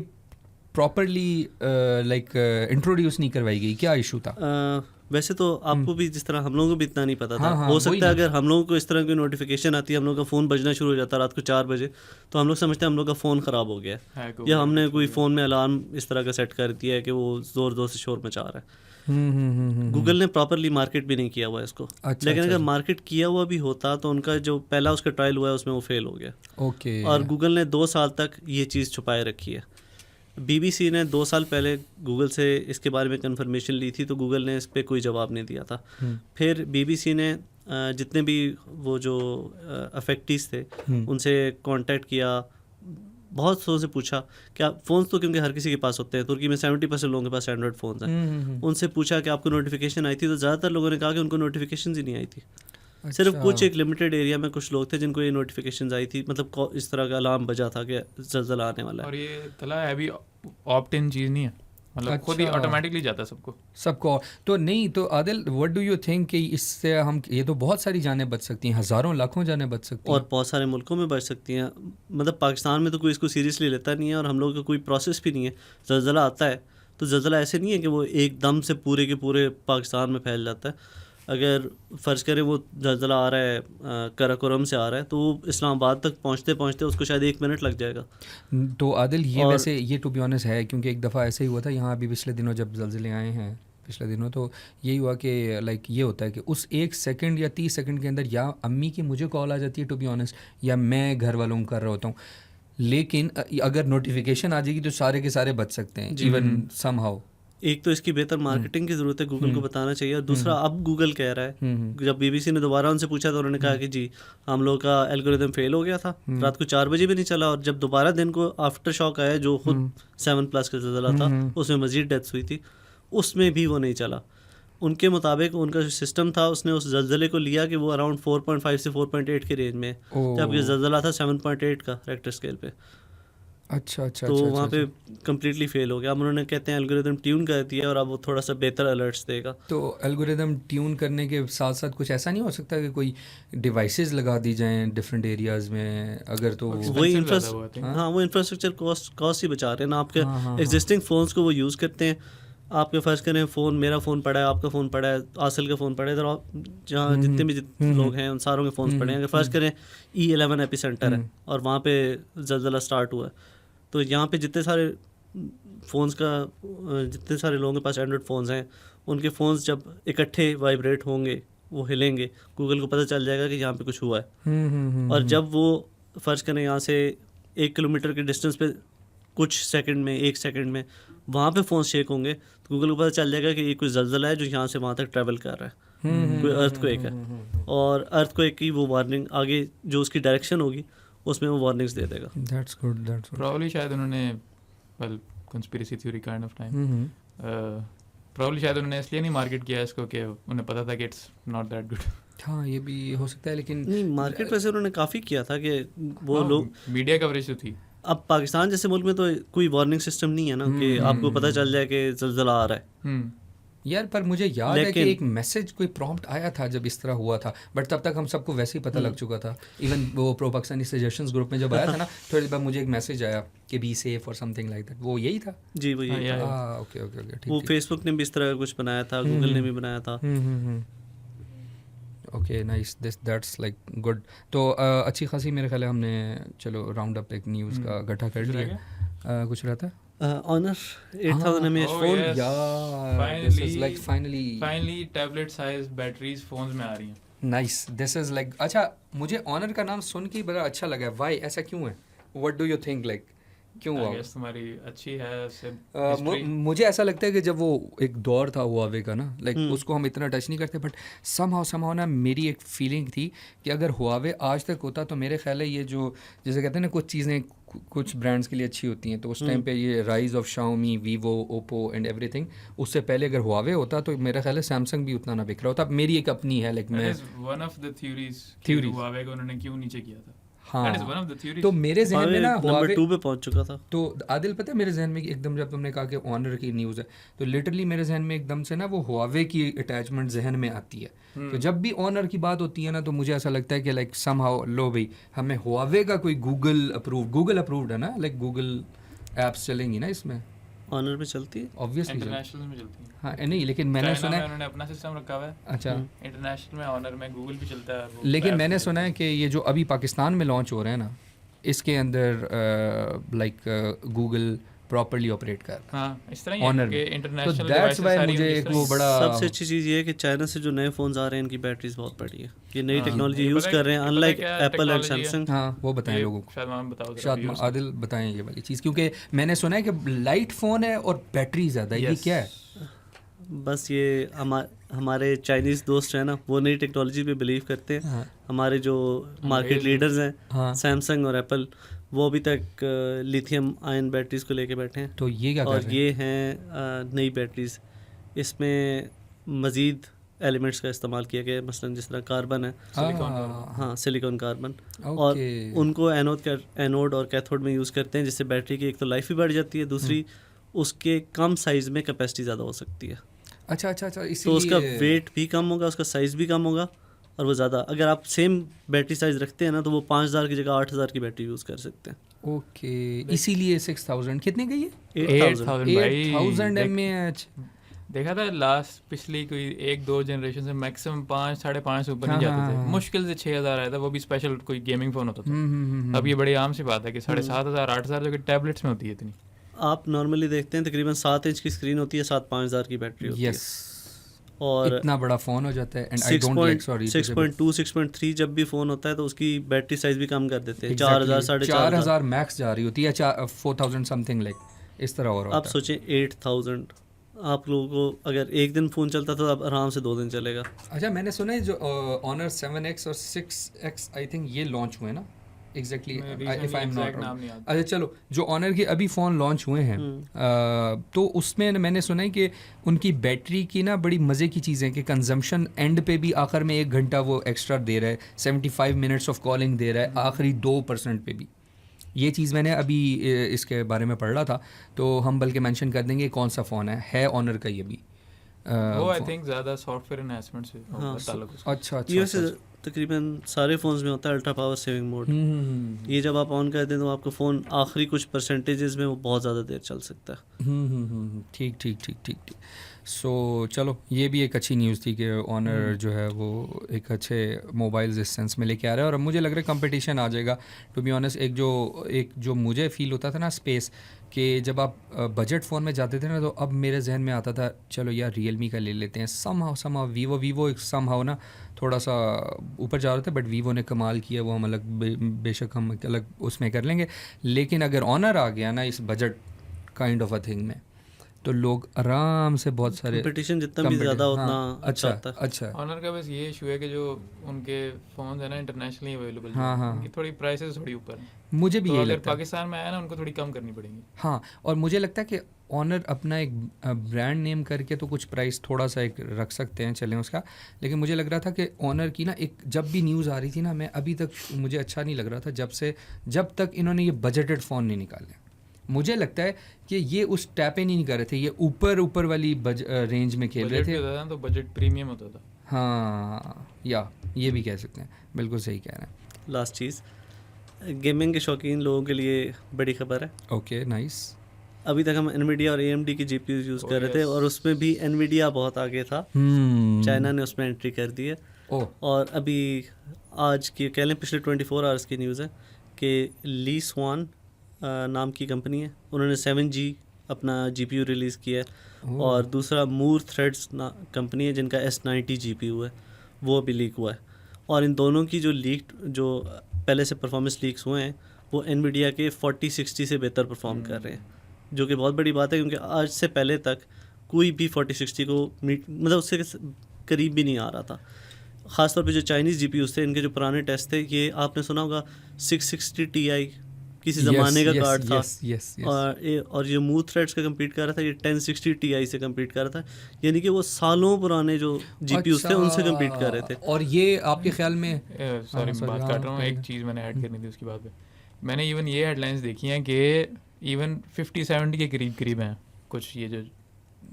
S2: प्रॉपरली लाइक इंट्रोड्यूस नहीं करवाई गई, क्या इशू था?
S1: वैसे तो आपको भी जिस तरह हम लोगों को भी इतना नहीं पता था,
S2: हाँ,
S1: हो
S2: वही
S1: सकता है
S2: ना।
S1: अगर हम लोगों को इस तरह की नोटिफिकेशन आती है, हम लोग का फ़ोन बजना शुरू हो जाता है रात को 4 बजे, तो हम लोग समझते हैं हम लोग का फ़ोन ख़राब हो गया है,
S3: Hack हो
S1: या
S3: गया,
S1: हमने
S3: कुछ हो
S1: कोई
S3: गया।
S1: फ़ोन में अलार्म इस तरह का सेट कर दिया है कि वो ज़ोर ज़ोर से शोर मचा रहा है।
S2: हम्म।
S1: गूगल ने प्रॉपरली मार्केट भी नहीं किया हुआ है इसको।
S2: अच्छा,
S1: लेकिन
S2: अच्छा,
S1: अगर मार्केट किया हुआ भी होता तो उनका जो पहला उसका ट्रायल हुआ है उसमें वो फेल हो गया,
S2: ओके।
S1: और गूगल ने 2 साल तक ये चीज़ छुपाए रखी है। BBC ने 2 साल पहले गूगल से इसके बारे में कंफर्मेशन ली थी, तो गूगल ने इस पे कोई जवाब नहीं दिया था। फिर BBC ने जितने भी वो जो अफेक्टीज थे उनसे कांटेक्ट किया, बहुत लोगों से पूछा क्या फ़ोन्स, तो क्योंकि हर किसी के पास होते हैं, तुर्की में 70% लोगों के पास एंड्रॉयड फ़ोन्स हैं, उनसे पूछा कि आपको नोटिफिकेशन आई थी, तो ज़्यादातर लोगों ने कहा कि उनको नोटिफिकेशन ही नहीं आई थी। सिर्फ कुछ एक लिमिटेड एरिया में कुछ लोग थे जिनको ये नोटिफिकेशंस आई थी, मतलब इस तरह का अलार्म बजा था कि ज़लज़ला आने वाला है।
S3: और ये तला है अभी ऑप्ट इन चीज़ नहीं है, मतलब खुद ही
S2: अच्छा।
S3: ऑटोमेटिकली जाता है
S2: सबको तो नहीं। तो Adil, what do you think कि इससे हम, ये तो बहुत सारी जानें बच सकती हैं, हज़ारों लाखों जानें बच सकती हैं,
S1: और बहुत सारे मुल्कों में बच सकती हैं। मतलब पाकिस्तान में तो कोई इसको सीरियसली लेता नहीं है, और हम लोग का कोई प्रोसेस भी नहीं है। ज़लज़ला आता है तो ज़लज़ला ऐसे नहीं है कि वो एकदम से पूरे के पूरे पाकिस्तान में फैल जाता है। अगर फ़र्ज़ करें वो ज़लज़ला आ रहा है कराकोरम से आ रहा है, तो वो इस्लामाबाद तक पहुँचते पहुँचते उसको शायद 1 मिनट लग जाएगा।
S2: तो आदिल ये
S1: और
S2: वैसे ये टू बी ऑनेस्ट है, क्योंकि एक दफ़ा ऐसे ही हुआ था यहाँ अभी पिछले दिनों जब ज़लज़ले आए हैं पिछले दिनों, तो यही हुआ कि लाइक ये होता है कि उस 1 सेकंड या 30 सेकंड के अंदर या अम्मी की मुझे कॉल आ जाती है टू बी ऑनेस्ट, या मैं घर वालों को कर रहा होता हूँ, लेकिन अगर नोटिफिकेशन आ जाएगी तो सारे के सारे बच सकते हैं इवन समहाउ।
S1: एक तो इसकी बेहतर मार्केटिंग की ज़रूरत है, गूगल को बताना चाहिए, और दूसरा अब गूगल कह रहा है, जब BBC ने दोबारा उनसे पूछा तो उन्होंने कहा कि जी हम लोग का एल्गोरिदम फेल हो गया था, रात को 4 बजे भी नहीं चला, और जब दोबारा दिन को आफ्टर शॉक आया जो खुद 7+ का ज़लज़ला था, उसमें मज़ीद डेथ्स हुई थी, उसमें भी वो नहीं चला। उनके मुताबिक उनका जो सिस्टम था उसने उस ज़लज़ले को लिया कि वो अराउंड 4.5 से 4.8 के रेंज में, जबकि ज़लज़ला था 7.8 का रेक्टर स्केल पे।
S2: अच्छा।
S1: तो वहाँ पे कम्प्लीटली फेल हो गया। अब उन्होंने कहते हैं एल्गोरिदम ट्यून कर दिया और अब वो थोड़ा सा बेहतर अलर्ट्स देगा।
S2: तो एल्गोरिदम ट्यून करने के साथ साथ कुछ ऐसा नहीं हो सकता कि कोई डिवाइसेस लगा दी जाएं डिफरेंट एरियाज में, अगर तो
S1: वही वो इंफ्रास्ट्रक्चर कॉस्ट ही बचा रहे हैं ना। आपके एग्जिस्टिंग फ़ोन्स को वो यूज़ करते हैं। आपके फ़र्ज़ करें फ़ोन, मेरा फ़ोन पड़ा है, आपका फ़ोन पड़ा है, आसिल का फ़ोन पड़ा है, इधर जहाँ जितने भी लोग हैं उन सारों के फ़ोन्स पड़े हैं। अगर फ़र्ज़ करें E11 एपिसेंटर है और वहाँ पे ज़लज़ला स्टार्ट हुआ है, तो यहाँ पे जितने सारे लोगों के पास एंड्रॉयड फ़ोन्स हैं, उनके फ़ोन्स जब इकट्ठे वाइब्रेट होंगे, वो हिलेंगे, गूगल को पता चल जाएगा कि यहाँ पे कुछ हुआ है। और जब वो फ़र्ज़ करें यहाँ से 1 किलोमीटर के डिस्टेंस पे कुछ सेकंड में, 1 सेकंड में वहाँ पे फ़ोन शेक होंगे, तो गूगल को पता चल जाएगा कि ये कोई ज़लज़ला है जो यहाँ से वहाँ तक ट्रैवल कर रहा है, कोई अर्थक्वेक है। और अर्थक्वेक की वो वार्निंग आगे जो उसकी डायरेक्शन होगी उसमें वो वार्निंग्स दे देगा।
S2: That's good.
S3: प्रॉब्ली शायद उन्होंने conspiracy theory kind of time, probably शायद उन्होंने इसलिए नहीं मार्केट किया इसको कि उन्हें पता था कि इट्स नॉट दैट गुड।
S2: हाँ, ये भी हो सकता है, लेकिन
S1: नहीं, मार्केट वैसे उन्होंने काफ़ी किया था कि वो लोग,
S3: मीडिया कवरेज तो थी।
S1: अब पाकिस्तान जैसे मुल्क में तो कोई वार्निंग सिस्टम नहीं है ना कि आपको पता चल जाए कि ज़लज़ला आ रहा है।
S2: यार पर मुझे याद है कि एक मैसेज, कोई प्रॉम्प्ट आया था जब इस तरह हुआ था, बट तब तक हम सबको वैसे ही पता लग चुका था। इवन वो प्रो पाकिस्तानी सजेशंस ग्रुप में जब आया था ना, थोड़ी देर बाद मुझे एक मैसेज आया कि बी सेफ और समथिंग लाइक दैट, वो यही था।
S1: जी वो यही था।
S2: ओके ठीक।
S1: वो फेसबुक ने भी इस तरह का कुछ बनाया था, गूगल ने भी बनाया था।
S2: Okay nice, that's like good. तो अच्छी खासी मेरे ख्याल है हमने चलो राउंड अप एक न्यूज़ का इकट्ठा कर लिया। कुछ रहता है
S1: Honor 8000 mAh phone,
S2: this is like finally
S3: tablet size batteries phones में आ रही हैं।
S2: नाइस, दिस इज लाइक, अच्छा मुझे ऑनर का नाम सुन के बड़ा अच्छा लगा। व्हाई, ऐसा क्यों है? What do you think, like क्यों हुआ?
S3: तुम्हारी अच्छी है
S2: मुझे ऐसा लगता है कि जब वो एक दौर था हुआवे का ना, लाइक उसको हम इतना टच नहीं करते, बट समहाउ ना मेरी एक फीलिंग थी कि अगर हुआवे आज तक होता तो मेरे ख्याल है ये जो जैसे कहते हैं ना कुछ चीज़ें कुछ ब्रांड्स के लिए अच्छी होती हैं, तो उस टाइम पे ये rise of Xiaomi, Vivo, Oppo and everything, उससे पहले अगर हुआवे होता तो मेरा ख्याल है सैमसंग भी उतना ना बिक रहा होता। मेरी एक अपनी है, लाइक मैं
S3: one of the theories Huawei को उन्होंने क्यों नीचे किया था।
S2: हाँ, तो मेरे जहन में ना
S1: नंबर 2 पे पहुंच चुका था।
S2: तो आदिल पता है मेरे जहन में एकदम जब तुमने कहा कि ऑनर की न्यूज़ है, तो लिटरली मेरे जहन में एकदम से ना वो हुआवे की अटैचमेंट जहन में आती है। तो जब भी ऑनर की बात होती है ना, तो मुझे ऐसा लगता है कि लाइक समहाउ लो भाई, हमें हुआवे का कोई गूगल अप्रूव्ड है ना, लाइक गूगल एप्स चलेंगी ना इसमें।
S1: ऑनर में चलती है
S2: ऑब्वियसली
S3: इंटरनेशनल में चलती है।
S2: हाँ नहीं, लेकिन मैंने सुना है
S3: उन्होंने अपना सिस्टम रखा हुआ है।
S2: अच्छा,
S3: इंटरनेशनल में ऑनर में गूगल भी चलता है।
S2: लेकिन मैंने सुना है कि ये जो अभी पाकिस्तान में लॉन्च हो रहे हैं ना, इसके अंदर लाइक गूगल प्रॉपर्ली ऑपरेट कर रहा है।
S3: हाँ, इस तरह ही
S2: Honor
S3: है कि
S2: में।
S3: इंटरनेशनल
S2: तो that's why मुझे एक वो बड़ा
S1: सबसे अच्छी चीज़ ये है कि चाइना से जो नए फ़ोन्स आ रहे हैं इनकी बैटरीज बहुत बड़ी है, ये नई
S3: हाँ,
S1: टेक्नोलॉजी
S3: ये
S1: यूज़
S3: पता
S1: कर रहे हैं
S3: ये
S1: अनलाइक
S3: पता क्या
S1: एप्पल एंड
S3: technology है?
S1: सैमसंग।
S2: हाँ वो बताएं लोगों को,
S3: शायद मैम बताओ
S2: शायद आदिल बताएं ये वाली चीज़, क्योंकि मैंने सुना है कि लाइट फ़ोन है और बैटरी ज़्यादा है, ये क्या है?
S1: बस ये हमारे चाइनीज़ दोस्त हैं ना, वो नई टेक्नोलॉजी पे बिलीव करते हैं।
S2: हाँ।
S1: हमारे जो मार्केट लीडर्स हैं
S2: हाँ।
S1: सैमसंग और एप्पल, वो अभी तक लिथियम आयन बैटरीज को लेके बैठे हैं।
S2: तो ये क्या कर
S1: और
S2: रहे हैं?
S1: ये हैं नई बैटरीज, इसमें मज़ीद एलिमेंट्स का इस्तेमाल किया गया है, मसलन जिस तरह कार्बन है, हाँ सिलिकॉन कार्बन, और उनको एनोड और कैथोड में यूज़ करते हैं, जिससे बैटरी की एक तो लाइफ भी बढ़ जाती है, दूसरी उसके कम साइज़ में कैपेसिटी ज़्यादा हो सकती है।
S2: अच्छा,
S1: तो उसका वेट भी कम होगा, उसका साइज़ भी कम होगा, और वो ज़्यादा, अगर आप सेम बैटरी साइज़ रखते हैं ना, तो वो 5000 की जगह 8000 की बैटरी यूज़ कर सकते हैं।
S2: ओके, इसीलिए 6000 कितने का ये
S1: 8000
S2: mAh
S3: देखा था लास्ट पिछली कोई 1-2 जनरेशन से मैक्सिमम 5-5.5 से ऊपर नहीं जाते थे, मुश्किल से 6000 आया था, वो भी स्पेशल कोई गेमिंग फ़ोन होता था। अब ये बड़ी आम सी बात है कि 7500-8000 जो कि टैबलेट्स में होती है इतनी।
S1: आप नॉर्मली देखते हैं तकरीबन 7 इंच की स्क्रीन होती है, 7-5000 की बैटरी होती है, और
S2: इतना बड़ा फ़ोन हो जाता है। And I don't like, sorry,
S1: 6.2 6.3 जब भी फ़ोन होता है तो उसकी बैटरी साइज़ भी कम कर देते हैं, 4000
S2: 4500 मैक्स जा रही होती है, 4000 समथिंग लाइक इस तरह हो रहा
S1: आप
S2: होता है।
S1: सोचें 8000, आप लोगों को अगर एक दिन फ़ोन चलता तो अब आराम से 2 दिन चलेगा।
S2: अच्छा, मैंने सुना है जो ऑनर 7X और 6X आई थिंक ये लॉन्च हुए ना, exactly if I am not wrong. अच्छा चलो, जो ऑनर के अभी फ़ोन लॉन्च हुए हैं, तो उसमें मैंने सुना है कि उनकी बैटरी की ना बड़ी मज़े की चीज़ें कि कंजम्पशन एंड पे भी आखिर में 1 घंटा वो एक्स्ट्रा दे रहा है, 75 मिनट्स ऑफ कॉलिंग दे रहा है आखिरी 2% पे भी। ये चीज़ मैंने अभी इसके बारे में पढ़ रहा था, तो हम बल्कि मेंशन कर देंगे कौन सा फ़ोन है ऑनर का ये भी।
S3: वो आई थिंक ज़्यादा सॉफ्टवेयर एनहांसमेंट से ताल्लुक है।
S2: अच्छा,
S1: ये वैसे तकरीबन सारे फ़ोन्स में होता है अल्ट्रा पावर सेविंग मोड। ये जब आप ऑन करते हैं तो आपका फ़ोन आखिरी कुछ परसेंटेजेस में वो बहुत ज़्यादा देर चल सकता है।
S2: ठीक। सो चलो, ये भी एक अच्छी न्यूज़ थी कि ऑनर जो है वो एक अच्छे मोबाइल्स इस सेंस में लेके आ रहा है, और अब मुझे लग रहा है कंपटीशन आ जाएगा। टू बी ऑनेस्ट, एक जो मुझे फील होता था ना स्पेस, कि जब आप बजट फ़ोन में जाते थे ना, तो अब मेरे जहन में आता था चलो यार रियलमी का ले लेते हैं, समहाउ वीवो समहाउ ना थोड़ा सा ऊपर जा रहा था, बट वीवो ने कमाल किया, वो हम अलग बेशक हम अलग उसमें कर लेंगे। लेकिन अगर ऑनर आ गया ना इस budget kind of a thing में, तो लोग आराम से बहुत सारे
S1: कंपटीशन जितना भी ज़्यादा उतना अच्छा होता है।
S2: अच्छा,
S3: ऑनर का बस ये इशू है कि जो उनके फ़ोन है ना इंटरनेशनली अवेलेबल, उनकी थोड़ी प्राइसेस थोड़ी ऊपर है।
S2: मुझे भी
S3: तो
S2: यही
S3: अगर
S2: लगता है
S3: पाकिस्तान में आया ना, उनको थोड़ी कम करनी पड़ेगी।
S2: हाँ, और मुझे लगता है कि ऑनर अपना एक ब्रांड नेम करके तो कुछ प्राइस थोड़ा सा एक रख सकते हैं, चलें उसका। लेकिन मुझे लग रहा था कि ऑनर की ना एक जब भी न्यूज़ आ रही थी ना, मैं अभी तक मुझे अच्छा नहीं लग रहा था जब तक इन्होंने ये बजटेड फ़ोन नहीं निकाले। मुझे लगता है कि ये उस टैपे नहीं कर रहे थे, ये ऊपर वाली रेंज में खेल रहे थे,
S3: तो बजट प्रीमियम होता था।
S2: हाँ, या ये भी कह सकते हैं, बिल्कुल सही कह रहे हैं।
S1: लास्ट चीज़, गेमिंग के शौकीन लोगों के लिए बड़ी खबर है।
S2: Okay, nice.
S1: अभी तक हम एनवीडिया और AMD की GPUs यूज़ कर रहे थे, और उसमें भी एनवीडिया बहुत आगे था। चाइना ने उसमें एंट्री कर दी है। और अभी आज की कह लें पिछले 24 आवर्स की न्यूज़ है कि ली स्वान नाम की कंपनी है, उन्होंने 7G अपना GPU रिलीज़ किया है। और दूसरा मूर थ्रेड्स कंपनी है जिनका S90 GPU है, वो भी लीक हुआ है। और इन दोनों की जो पहले से परफॉर्मेंस लीक्स हुए हैं, वो एनवीडिया के 4060 से बेहतर परफॉर्म कर रहे हैं, जो कि बहुत बड़ी बात है, क्योंकि आज से पहले तक कोई भी 4060 को मतलब उससे करीब भी नहीं आ रहा था। ख़ासतौर पे जो चाइनीज़ GPUs थे, इनके जो पुराने टेस्ट थे, ये आपने सुना होगा 660 Ti किसी ज़माने का कार्ड था। और ये मूर थ्रेड्स का कम्पीट कर रहा था, ये 1060 Ti से कम्पीट कर रहा था, यानी कि वो सालों पुराने जो GPUs थे उनसे कम्पीट कर रहे थे।
S2: और ये आपके ख्याल में,
S3: सॉरी मैं बात काट रहा हूँ, एक चीज़ मैंने ऐड करनी थी उसकी बात पे। मैंने इवन ये हेडलाइंस देखी हैं कि इवन 50-70 के करीब हैं कुछ, ये जो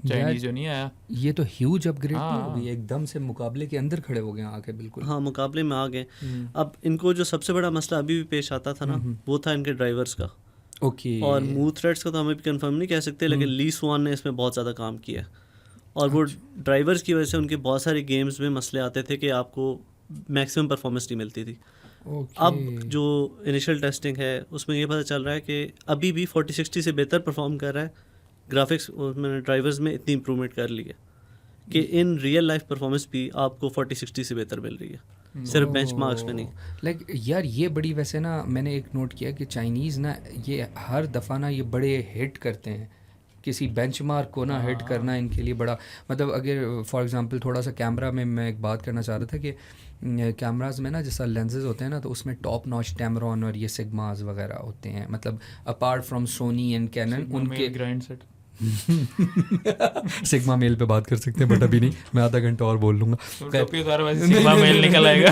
S3: चाइनीज जो नहीं आया, ये
S2: तो ह्यूज अपग्रेड हो गई, एकदम से मुकाबले के अंदर खड़े हो गए आके, बिल्कुल।
S1: हाँ, मुकाबले में आ गए। अब इनको जो सबसे बड़ा मसला अभी भी पेश आता था ना, वो था इनके ड्राइवर्स का।
S2: ओके।
S1: और मूव थ्रेड्स का तो हमें भी कंफर्म नहीं कह सकते, लेकिन ली स्वान ने इसमें बहुत ज़्यादा काम किया है। और वो ड्राइवर्स की वजह से उनके बहुत सारे गेम्स में मसले आते थे कि आपको मैक्सिमम परफॉर्मेंस नहीं मिलती थी। अब जो इनिशियल टेस्टिंग है उसमें ये पता चल रहा है कि अभी भी 4060 से बेहतर परफॉर्म कर रहा है। ग्राफिक्स मैंने ड्राइवर्स में इतनी इंप्रूवमेंट कर ली है कि इन रियल लाइफ परफॉर्मेंस भी आपको 4060 से बेहतर मिल रही है, सिर्फ बेंचमार्क्स में नहीं।
S2: लाइक यार ये बड़ी वैसे ना मैंने एक नोट किया कि चाइनीज़ ना ये हर दफ़ा ना ये बड़े हिट करते हैं, किसी बेंचमार्क को ना हिट करना इनके लिए बड़ा, मतलब अगर फॉर एग्जांपल थोड़ा सा कैमरा में मैं एक बात करना चाह रहा था कि कैमराज में ना जैसा लेंसेज होते हैं ना, तो उसमें टॉप नॉच टैमरॉन और ये सिग्मास वगैरह होते हैं, मतलब apart from Sony and Canon उनके
S3: ग्राइंड सेट
S2: सिग्मा मेल पे बात कर सकते हैं, बट अभी नहीं, मैं आधा घंटा और बोल लूँगा।
S3: सिग्मा मेल निकल आएगा।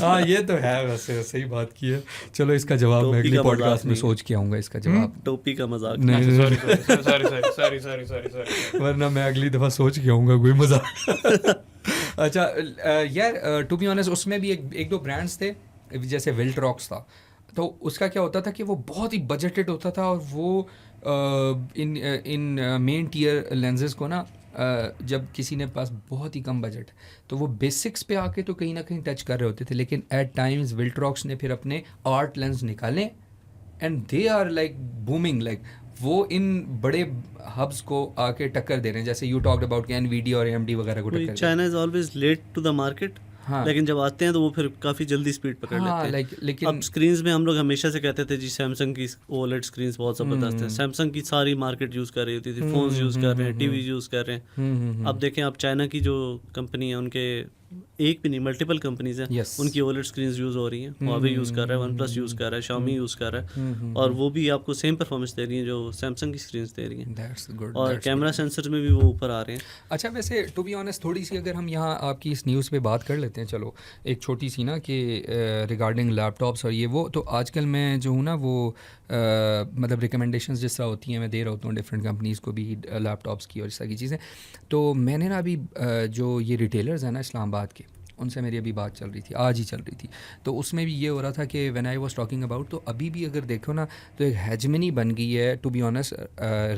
S2: हाँ ये तो है, वैसे सही बात की है। चलो इसका जवाब मैं अगली पॉडकास्ट में सोच के आऊँगा इसका जवाब।
S1: टोपी का मजाक
S2: नहीं,
S3: सॉरी
S2: वरना मैं अगली दफ़ा सोच के आऊँगा कोई मजाक। अच्छा यार टू बी ऑनेस्ट उसमें भी एक दो ब्रांड्स थे, जैसे विल्ट्रॉक्स था, तो उसका क्या होता था कि वो बहुत ही बजटेड होता था और वो इन मेन टियर लेंसेज को ना जब किसी ने पास बहुत ही कम बजट तो वो बेसिक्स पे आके तो कहीं ना कहीं टच कर रहे होते थे, लेकिन एट टाइम्स विल्ट्रॉक्स ने फिर अपने आर्ट लेंस निकाले and they are like booming, like वो इन बड़े हब्स को आके टक्कर दे रहे हैं, जैसे यू टॉक्ड अबाउट कि एनवीडिया और एएमडी वगैरह को टक्कर।
S1: China is always late to the market,
S2: हाँ,
S1: लेकिन जब आते हैं तो वो फिर काफ़ी जल्दी स्पीड पकड़ लेते हैं।
S2: लेकिन
S1: अब स्क्रीन्स में हम लोग हमेशा से कहते थे जी सैमसंग की ओलेड स्क्रीन्स बहुत ज़बरदस्त है, सैमसंग की सारी मार्केट यूज़ कर रही होती थी, फ़ोन्स यूज़ कर रहे हैं, टीवी यूज़ कर रहे हैं। अब देखें आप चाइना की जो कंपनी है उनके एक भी नहीं मल्टीपल कंपनीज हैं,
S2: Yes.
S1: उनकी ओलेड स्क्रीन्स यूज़ हो रही हैं, Huawei यूज़ कर रहा है, OnePlus यूज़ कर रहा है, Xiaomi यूज़ कर रहा है, और वो भी आपको सेम परफॉर्मेंस दे रही हैं जो सैमसंग की स्क्रीन्स दे रही हैं।
S2: That's good,
S1: और
S2: that's
S1: कैमरा सेंसर में भी वो ऊपर आ रहे हैं।
S2: अच्छा वैसे टू बी ऑनेस्ट थोड़ी सी अगर हम यहाँ आपकी इस न्यूज़ पे बात कर लेते हैं, चलो एक छोटी सी ना कि रिगार्डिंग लैपटॉप्स और ये वो, तो आजकल मैं जो हूँ ना वो मतलब रिकमेंडेशंस जिस तरह होती हैं मैं दे रहा होता हूँ डिफरेंट कंपनीज़ को भी लैपटॉप्स की और इस तरह की चीज़ें। तो मैंने ना अभी जो ये रिटेलर्स हैं ना इस्लामाबाद के, उनसे मेरी अभी बात चल रही थी, आज ही चल रही थी, तो उसमें भी ये हो रहा था कि when I was talking about, तो अभी भी अगर देखो ना तो एक हेजमनी बन गई है to be honest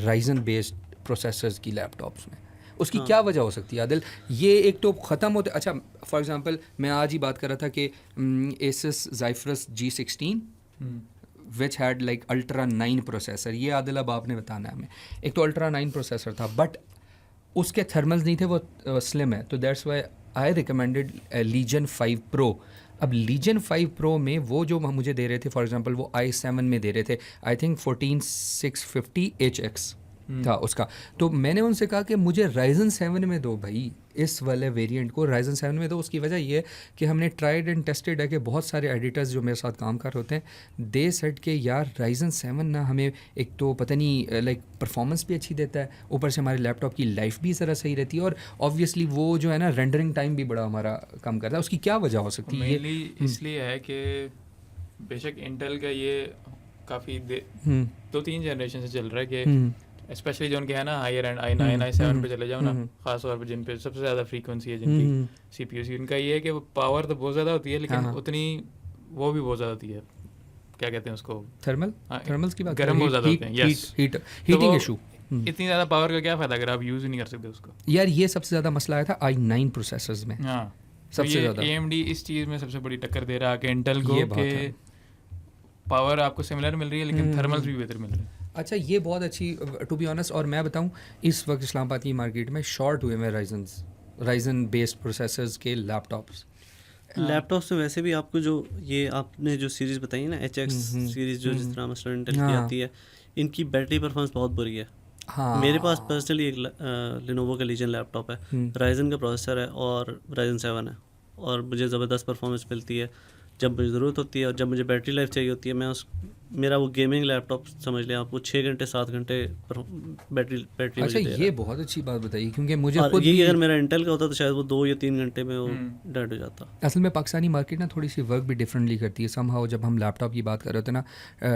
S2: Ryzen based processors की लैपटॉप्स में। उसकी क्या वजह हो सकती है आदिल? ये एक तो ख़त्म होते, अच्छा फॉर एग्जांपल मैं आज ही बात कर रहा था कि Asus Zephyrus G16 which had like ultra 9 processor, ये आदिल अब आपने बताना है हमें। एक तो अल्ट्रा 9 प्रोसेसर था बट उसके थर्मल्स नहीं थे, वो स्लिम है, तो that's why I recommended Legion 5 Pro। अब Legion 5 Pro में वो जो मुझे दे रहे थे फॉर एग्जांपल वो i7 में दे रहे थे, आई थिंक 14650HX था उसका, तो मैंने उनसे कहा कि मुझे Ryzen 7 में दो भाई, इस वाले वेरिएंट को Ryzen 7 में दो। उसकी वजह ये है कि हमने ट्राइड एंड टेस्टेड है कि बहुत सारे एडिटर्स जो मेरे साथ काम कर रहे होते हैं दे सेट के यार Ryzen 7 ना हमें एक तो पता नहीं लाइक परफॉर्मेंस भी अच्छी देता है, ऊपर से हमारे लैपटॉप की लाइफ भी ज़रा सही रहती है, और ऑब्वियसली वो जो है ना रेंडरिंग टाइम भी बड़ा हमारा कम करता है। उसकी क्या वजह हो सकती है?
S3: मेनली इसलिए है कि बेशक इंटेल का ये काफ़ी 2-3 जनरेशन से चल रहा है कि स्पेशली जो उनके है ना हायर एंड i9 i7 पे चले जाओ ना, खास तौर पे जिन पे सबसे ज़्यादा फ्रीक्वेंसी है जिनकी सीपीयू की, उनका ये है कि वो पावर तो बहुत ज़्यादा होती है लेकिन उतनी वो भी बहुत ज़्यादा होती है, क्या कहते हैं उसको,
S2: थर्मल्स की बात,
S3: गर्म बहुत ज़्यादा होते हैं, यस
S2: हीटिंग इशू।
S3: इतनी ज़्यादा पावर का क्या फ़ायदा अगर आप यूज़ ही नहीं कर सकते उसको।
S2: यार ये सबसे ज़्यादा मसला आया था i9 प्रोसेसर्स में,
S3: हाँ
S2: सबसे ज़्यादा
S3: AMD इस चीज़ में सबसे बड़ी टक्कर दे रहा है कि इंटेल को कि पावर आपको सिमिलर मिल रही है लेकिन थर्मल्स भी बेहतर मिल रहे हैं।
S2: अच्छा ये बहुत अच्छी टू बी ऑनेस्ट, और मैं बताऊं इस वक्त इस्लामाबाद की मार्केट में शॉर्ट हुए में राइजन बेस्ड प्रोसेसर्स के लैपटॉप्स
S1: में वैसे भी आपको जो ये आपने जो सीरीज़ बताई ना HX सीरीज़ जो जिस तरह मसलन इंटेल की आती है, इनकी बैटरी परफॉर्मेंस बहुत बुरी है।
S2: हाँ
S1: मेरे पास पर्सनली एक Lenovo का Legion लैपटॉप है, Ryzen का प्रोसेसर है और Ryzen 7 है, और मुझे ज़बरदस्त परफॉर्मेंस मिलती है जब मुझे ज़रूरत होती है, और जब मुझे बैटरी लाइफ चाहिए होती है मैं मेरा वो गेमिंग लैपटॉप समझ लें आपको 6 घंटे 7 घंटे बैटरी
S2: अच्छा ये बहुत अच्छी बात बताई, क्योंकि मुझे
S1: खुद ये अगर मेरा इंटेल का होता तो शायद वो 2 या 3 घंटे में वो डेड हो जाता।
S2: असल में पाकिस्तानी मार्केट ना थोड़ी सी वर्क भी डिफरेंटली करती है समहाउ। जब हम लैपटॉप की बात कर रहे होते हैं ना,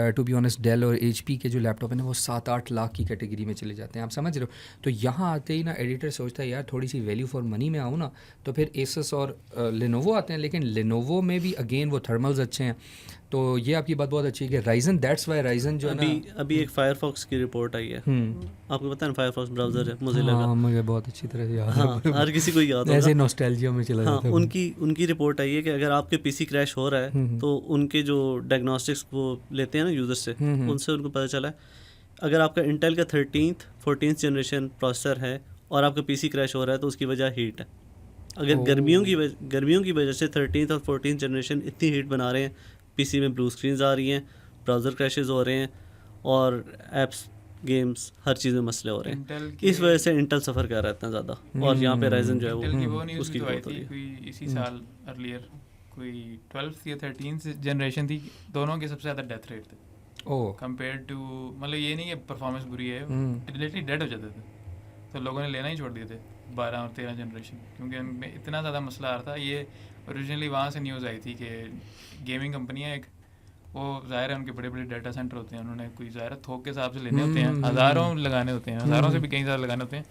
S2: टू बी ऑनेस्ट डेल और HP के जो लैपटॉप है ना वो 7-8 लाख की कैटेगरी में चले जाते हैं, आप समझ रहे हो। तो यहाँ आते ही ना एडिटर सोचता है यार थोड़ी सी वैल्यू फॉर मनी में आऊँ ना, तो फिर Asus और Lenovo आते हैं, लेकिन Lenovo में भी अगेन वो थर्मल्स अच्छे हैं, तो ये आपकी बात बहुत अच्छी है कि राइजन, दैट्स वाई राइजन जो है ना,
S1: अभी एक फायरफॉक्स की रिपोर्ट आई है, आपको पता है फायरफॉक्स ब्राउज़र है मोज़िला का।
S2: हाँ, मुझे बहुत अच्छी तरह से याद है।
S1: हाँ, हर किसी को याद होगा,
S2: ऐसे नॉस्टैल्जिया में चला जाता है।
S1: उनकी रिपोर्ट आई है कि अगर आपके पीसी क्रैश हो रहा है तो उनके जो डायग्नोस्टिक्स वो लेते हैं ना यूज़र से, उनसे उनको पता चला है अगर आपका इंटेल का 14th जनरेशन प्रोसेसर है और आपका पीसी क्रैश हो रहा है तो उसकी वजह हीट है। अगर गर्मियों की वजह से 13th और 14th जनरेशन इतनी हीट बना रहे हैं, पीसी में ब्लू स्क्रीन्स आ रही हैं, ब्राउज़र क्रैशेस हो रहे हैं और एप्स, गेम्स, हर चीज़ में मसले हो रहे हैं, इस वजह से इंटेल सफ़र कर रहा है इतना ज़्यादा। और यहाँ पे राइजन जो है वो उसकी ग्रोथ हो रही है।
S3: कोई इसी साल अर्लियर कोई 12th या 13th जनरेशन थी, दोनों के सबसे ज़्यादा डेथ रेट थे कंपेयर टू, मतलब ये नहीं कि परफॉर्मेंस बुरी है, डायरेक्टली डेड हो जाते थे, तो लोगों ने लेना ही छोड़ दिए थे 12 और 13 जनरेशन, क्योंकि उनमें इतना ज़्यादा मसला आ रहा था। ये ओरिजिनली वहाँ से न्यूज़ आई थी कि गेमिंग कंपनियाँ एक, वो ज़ाहिर है उनके बड़े बड़े डाटा सेंटर होते हैं, उन्होंने कोई ज़ाहिर थोक के हिसाब से लेने होते हैं, हज़ारों लगाने होते हैं, हज़ारों से भी कई ज़्यादा लगाने होते हैं।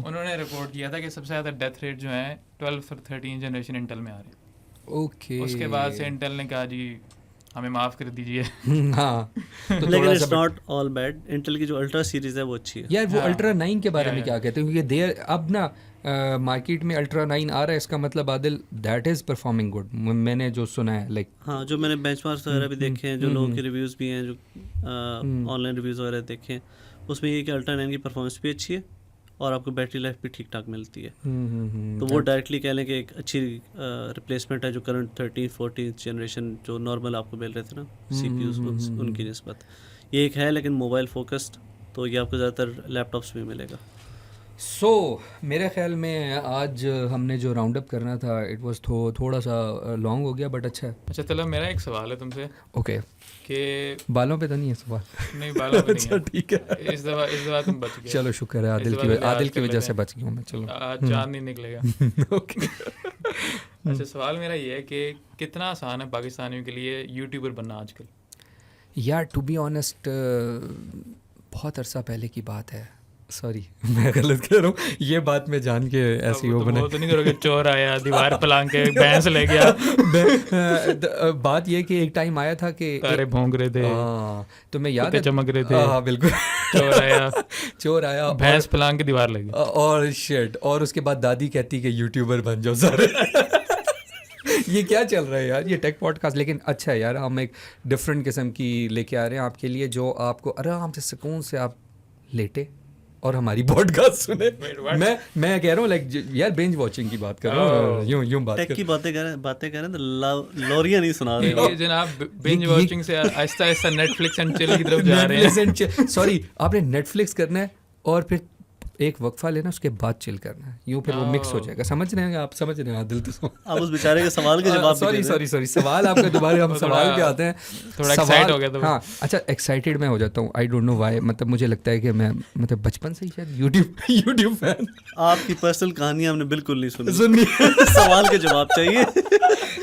S3: उन्होंने रिपोर्ट किया था कि सबसे ज़्यादा डेथ रेट जो है 12 और 13 जनरेशन इंटेल में आ रहे हैं।
S2: ओके,
S3: उसके बाद से इंटेल ने कहा जी हमें माफ़ कर दीजिए।
S2: हाँ, तो
S1: लेकिन it's not all bad. Intel की जो अल्ट्रा सीरीज़ है वो अच्छी है
S2: यार। वो अल्ट्रा 9 के बारे में क्या कहते हैं, क्योंकि देर अब ना मार्केट में अल्ट्रा 9 आ रहा है, इसका मतलब Adil that is performing good, मैंने जो सुना है लाइक।
S1: हाँ, जो मैंने बेंचमार्क्स वगैरह भी देखे हैं, जो लोगों के रिव्यूज़ भी हैं, जो ऑनलाइन रिव्यूज़ वगैरह देखे हैं, उसमें ये कि अल्ट्रा 9 की परफॉर्मेंस भी अच्छी है और आपको बैटरी लाइफ भी ठीक ठाक मिलती है। तो वो डायरेक्टली कह लें कि एक अच्छी रिप्लेसमेंट है जो करंट 13th-14th जनरेशन जो नॉर्मल आपको मिल रहे थे ना CPUs उनकी निस्बत। ये एक है, लेकिन मोबाइल फोकस्ड, तो ये आपको ज़्यादातर लैपटॉप्स में मिलेगा।
S2: सो मेरे ख्याल में आज हमने जो राउंड अप करना था इट वाज थोड़ा सा लॉन्ग हो गया, बट अच्छा है।
S3: अच्छा चलो, मेरा एक सवाल है तुमसे।
S2: ओके,
S3: कि
S2: बालों पे तो नहीं है सवाल?
S3: नहीं, बालों पे नहीं
S2: अच्छा,
S3: है।
S2: ठीक है,
S3: इस दफ़ा तुम बच गए।
S2: चलो शुक्र है, आदिल की वजह से बच गया हूँ मैं। चलो,
S3: आज चांद नहीं निकलेगा।
S2: ओके।
S3: अच्छा, सवाल मेरा ये है कि कितना आसान है पाकिस्तानियों के लिए यूट्यूबर बनना आजकल?
S2: यार टू बी ऑनेस्ट, बहुत अरसा पहले की बात है, सॉरी मैं गलत कह रहा हूँ, ये बात मैं जान के ऐसी हो बने
S3: तो नहीं करोगे चोर आया दीवार पलांग के भैंस ले गया।
S2: बात ये कि एक टाइम आया था कि
S3: तारे भौंक रहे थे,
S2: तो मैं याद है,
S3: चमक रहे थे।
S2: हाँ बिल्कुल। चोर आया
S3: भैंस पलांग के दीवार लगी
S2: और शिट, और उसके बाद दादी कहती कि यूट्यूबर बन जाओ सारे। ये क्या चल रहा है यार, ये टेक पॉडकास्ट। लेकिन अच्छा है यार, हम एक डिफरेंट किस्म की लेके आ रहे हैं आपके लिए, जो आपको आराम से सुकून से आप लेटे और हमारी पॉडकास्ट सुने। मैं कह रहा हूँ लाइक यार बिंज वॉचिंग की बात कर रहा हूँ, यूं बात
S1: टेक की बातें कर रहे हैं तो लोरियां नहीं सुना रहे
S3: ये जनाब बिंज वॉचिंग से Aahista Aahista Netflix and chill की तरफ जा रहे हैं।
S2: सॉरी, आपने नेटफ्लिक्स करना है और फिर एक वक्फा लेना, उसके बाद चिल करना है, यूं फिर वो मिक्स हो जाएगा। समझ रहे हैं आप? समझ रहे हैं दिल तो
S1: आप उस बेचारे के सवाल के जवाब
S2: सॉरी सवाल आपका दोबारा हम सवाल पे आते हैं।
S3: थोड़ा एक्साइट हो गया तो
S2: हाँ, अच्छा एक्साइटेड मैं हो जाता हूँ, आई डोंट नो व्हाई। मतलब मुझे लगता है कि मैं मतलब बचपन से ही शायद यूट्यूब फैन।
S1: आपकी पर्सनल कहानियां हमने बिल्कुल नहीं सुनी। सवाल के जवाब चाहिए।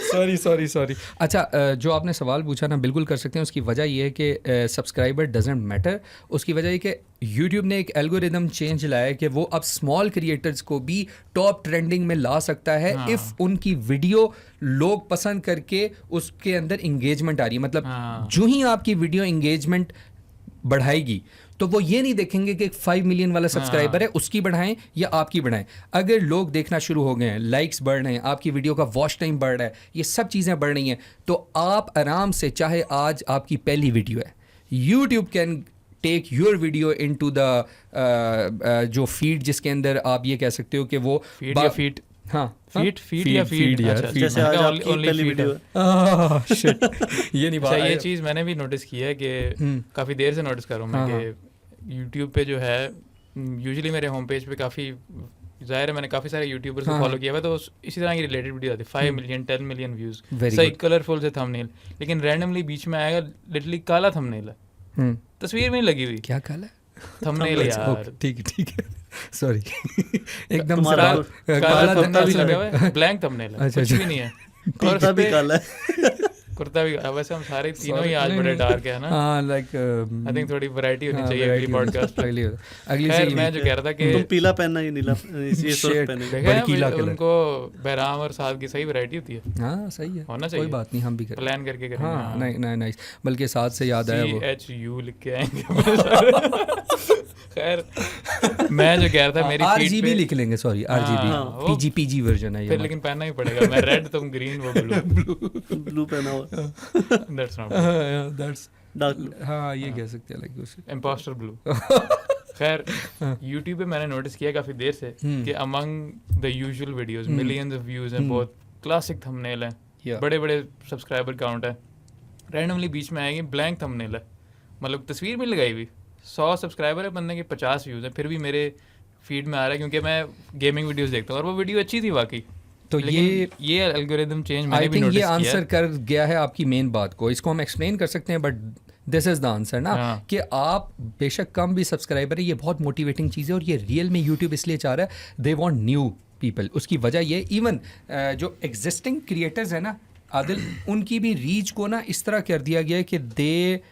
S2: सॉरी। अच्छा, जो आपने सवाल पूछा ना, बिल्कुल कर सकते हैं। उसकी वजह ये है कि सब्सक्राइबर डजेंट मैटर। उसकी वजह ये कि यूट्यूब ने एक एल्गोरिदम चेंज लाया है कि वो अब स्मॉल क्रिएटर्स को भी टॉप ट्रेंडिंग में ला सकता है इफ़ उनकी वीडियो लोग पसंद करके उसके अंदर इंगेजमेंट आ रही है। मतलब जो ही आपकी वीडियो इंगेजमेंट बढ़ाएगी तो वो ये नहीं देखेंगे कि 5 मिलियन वाला सब्सक्राइबर है उसकी बढ़ाएं या आपकी बढ़ाएं। अगर लोग देखना शुरू हो गए हैं, लाइक्स बढ़ रहे हैं, आपकी वीडियो का वॉच टाइम बढ़ रहा है, ये सब चीज़ें बढ़ रही हैं, तो आप आराम से, चाहे आज आपकी पहली वीडियो है, YouTube can take your video into the जो फीड, जिसके अंदर आप ये कह सकते हो कि वो
S3: फीड यार
S2: फीड।
S1: जैसे आज आपकी पहली वीडियो है।
S2: शिट, ये नहीं बात।
S3: ये चीज़ मैंने भी नोटिस की है कि काफ़ी देर से नोटिस कर रहा हूँ मैं कि यूट्यूब पे जो है, यूजुअली मेरे होम पेज पे काफ़ी ज़ाहिर है मैंने काफ़ी सारे यूट्यूबर्स को फॉलो किया हुआ, तो इसी तरह की रिलेटेड वीडियो आती है, 5 मिलियन 10 मिलियन व्यूज़, सही कलरफुल से थंबनेल, लेकिन रैंडमली बीच में आएगा लिटरली काला थंबनेल है, तस्वीर में नहीं लगी हुई।
S2: क्या काला
S3: थंबनेल यार?
S2: ठीक है, सॉरी। एकदम
S3: काला थंबनेल लगा हुआ है, ब्लैंक थंबनेल है, कुछ भी नहीं है,
S1: कुर्ता भी काला है।
S3: कुर्ता भी वैसे हम सारे तीनों ही आज बड़े डार्क है ना।
S2: हाँ लाइक
S3: आई थिंक थोड़ी वैरायटी होनी चाहिए अगली पॉडकास्ट
S2: अगली
S3: खैर
S2: से
S3: मैं जो कह रहा था कि
S1: तुम पीला पहनना ये नीला ये सुर्ख पहने
S3: देखा है
S2: भड़कीला कलर।
S3: उनको बहराम और साद की सही वैरायटी होती है,
S2: हाँ सही है,
S3: होना
S2: कोई
S3: चाहिए,
S2: बात नहीं, हम भी करें।
S3: प्लान करके करेंगे।
S2: हाँ नहीं नहीं नहीं, बल्कि साथ से याद आया वो
S3: CHU लिख के आएंगे। खैर मैं जो कह रहा था मेरी फीड
S2: RGB
S3: पे
S2: लिख लेंगे, सॉरी
S3: हाँ,
S2: RGB PG वर्जन है
S3: फिर
S2: ये।
S3: लेकिन पहनना ही पड़ेगा, मैं रेड तुम ग्रीन वो ब्लू।
S1: ब्लू पहना हुआ
S3: that's not
S2: that's
S1: dark blue.
S2: हाँ ये कह सकते हैं लाइक उसे
S3: इम्पोस्टर ब्लू। खैर YouTube पे मैंने नोटिस किया काफी देर से कि among the usual videos millions of views हैं, बहुत क्लासिक थंबनेल हैं, बड़े बड़े सब्सक्राइबर काउंट है, रैंडमली बीच में आएगी ब्लैंक थंबनेल है, मतलब तस्वीर भी लगाई हुई, 100 सब्सक्राइबर है, बंदे के 50 व्यूज हैं, फिर भी मेरे फीड में आ रहा है क्योंकि मैं गेमिंग वीडियोस देखता हूँ और वो वीडियो अच्छी थी वाकई।
S2: तो ये
S3: एल्गोरिदम चेंज मैंने
S2: आई
S3: भी
S2: थिंक
S3: नोटिस
S2: ये
S3: किया
S2: आंसर कर गया है आपकी मेन बात को। इसको हम एक्सप्लेन कर सकते हैं but this is the answer ना, कि आप बेशक कम भी सब्सक्राइबर है, ये बहुत मोटिवेटिंग चीज़ है और ये रियल में यूट्यूब इसलिए चाह रहा है, दे वांट न्यू पीपल। उसकी वजह ये इवन जो एग्जिस्टिंग क्रिएटर्स है ना आदिल, उनकी भी रीच को ना इस तरह कर दिया गया है कि they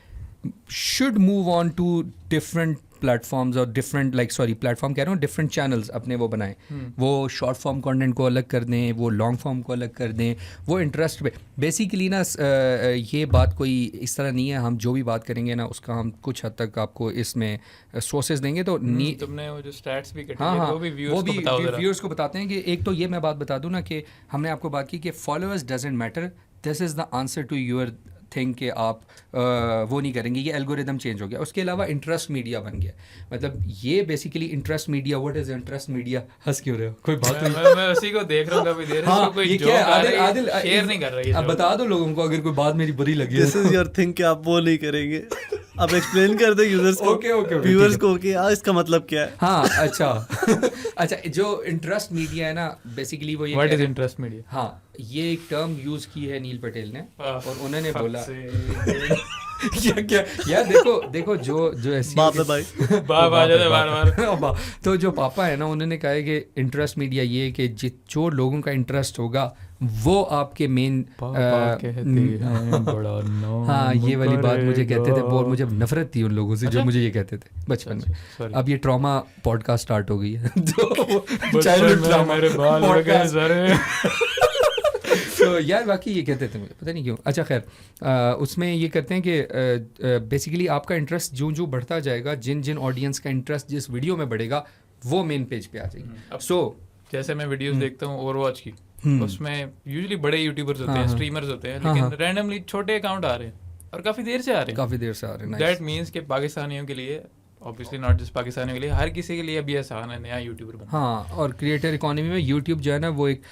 S2: should move on to different platforms और डिफरेंट प्लेटफॉर्म कह रहा हूँ, डिफरेंट चैनल्स अपने वो बनाएं, वो शॉर्ट फॉर्म कंटेंट को अलग कर दें, वो लॉन्ग फॉर्म को अलग कर दें, वो इंटरेस्ट पे बेसिकली ना ये बात कोई इस तरह नहीं है, हम जो भी बात करेंगे ना उसका हम कुछ हद तक आपको इसमें सोर्सेज देंगे। तो
S3: तुमने वो जो स्टैट्स भी कटी
S2: हाँ हाँ
S3: वो भी
S2: व्यूअर्स को बताते हैं कि एक तो ये मैं बात बता दूं ना कि हमने आपको बात की कि followers doesn't matter, this is the answer to your think कि आप वो नहीं करेंगे, ये एल्गोरिदम चेंज हो गया। उसके अलावा इंटरेस्ट मीडिया बन गया, मतलब ये basically interest media, what is interest media? हंस क्यों रहे हो? कोई बात नहीं,
S3: मैं उसी को देख रहा हूं काफी देर से।
S2: हाँ,
S3: कोई
S2: ये
S3: जोक
S2: क्या है?
S3: आ रही है,
S2: आदिल
S3: शेयर नहीं कर रही है,
S2: अब बता दो लोगों को अगर कोई बात मेरी बुरी लगी
S1: दिस इज योर थिंग कि आप वो नहीं करेंगे, आप एक्सप्लेन कर दो यूजर्स को,
S2: ओके
S1: व्यूअर्स को कि इसका मतलब क्या है।
S2: हाँ अच्छा अच्छा, जो इंटरेस्ट मीडिया है ना बेसिकली वो ये
S3: व्हाट इज इंटरेस्ट मीडिया?
S2: हाँ ये एक टर्म यूज की है नील पटेल ने और उन्होंने बोला क्या यार देखो जो ऐसी
S1: बाप है भाई,
S3: बाप आ जाता है बार-बार।
S2: तो जो पापा है ना उन्होंने कहा है कि इंटरेस्ट मीडिया ये है कि जो लोगों का इंटरेस्ट होगा वो आपके मेन हाँ ये वाली बात मुझे कहते थे, बहुत मुझे नफरत थी उन लोगों से जो मुझे ये कहते थे बचपन में। अब ये ट्रॉमा पॉडकास्ट स्टार्ट हो गई है चाइल्डहुड ट्रॉमा
S3: मेरे बाल हो गए सारे।
S2: तो यार बाकी ये कहते थे मुझे पता नहीं क्यों। अच्छा खैर उसमें ये करते हैं कि बेसिकली आपका इंटरेस्ट जो बढ़ता जाएगा, जिन ऑडियंस का इंटरेस्ट जिस वीडियो में बढ़ेगा वो मेन पेज पे आ जाएगी। सो
S3: जैसे मैं वीडियोस देखता हूँ ओवरवॉच की, उसमें यूजुअली बड़े यूट्यूबर्स होते हैं, स्ट्रीमर्स होते हैं, लेकिन रैंडमली छोटे अकाउंट आ रहे हैं और काफ़ी देर से आ रहे हैं। दैट मीन्स कि पाकिस्तानियों के लिए, ऑब्वियसली नॉट जस्ट पाकिस्तानियों के लिए, हर किसी के लिए अभी आसान है नया यूट्यूबर बनना।
S2: हाँ और क्रिएटर इकोनॉमी में यूट्यूब जो है ना वो एक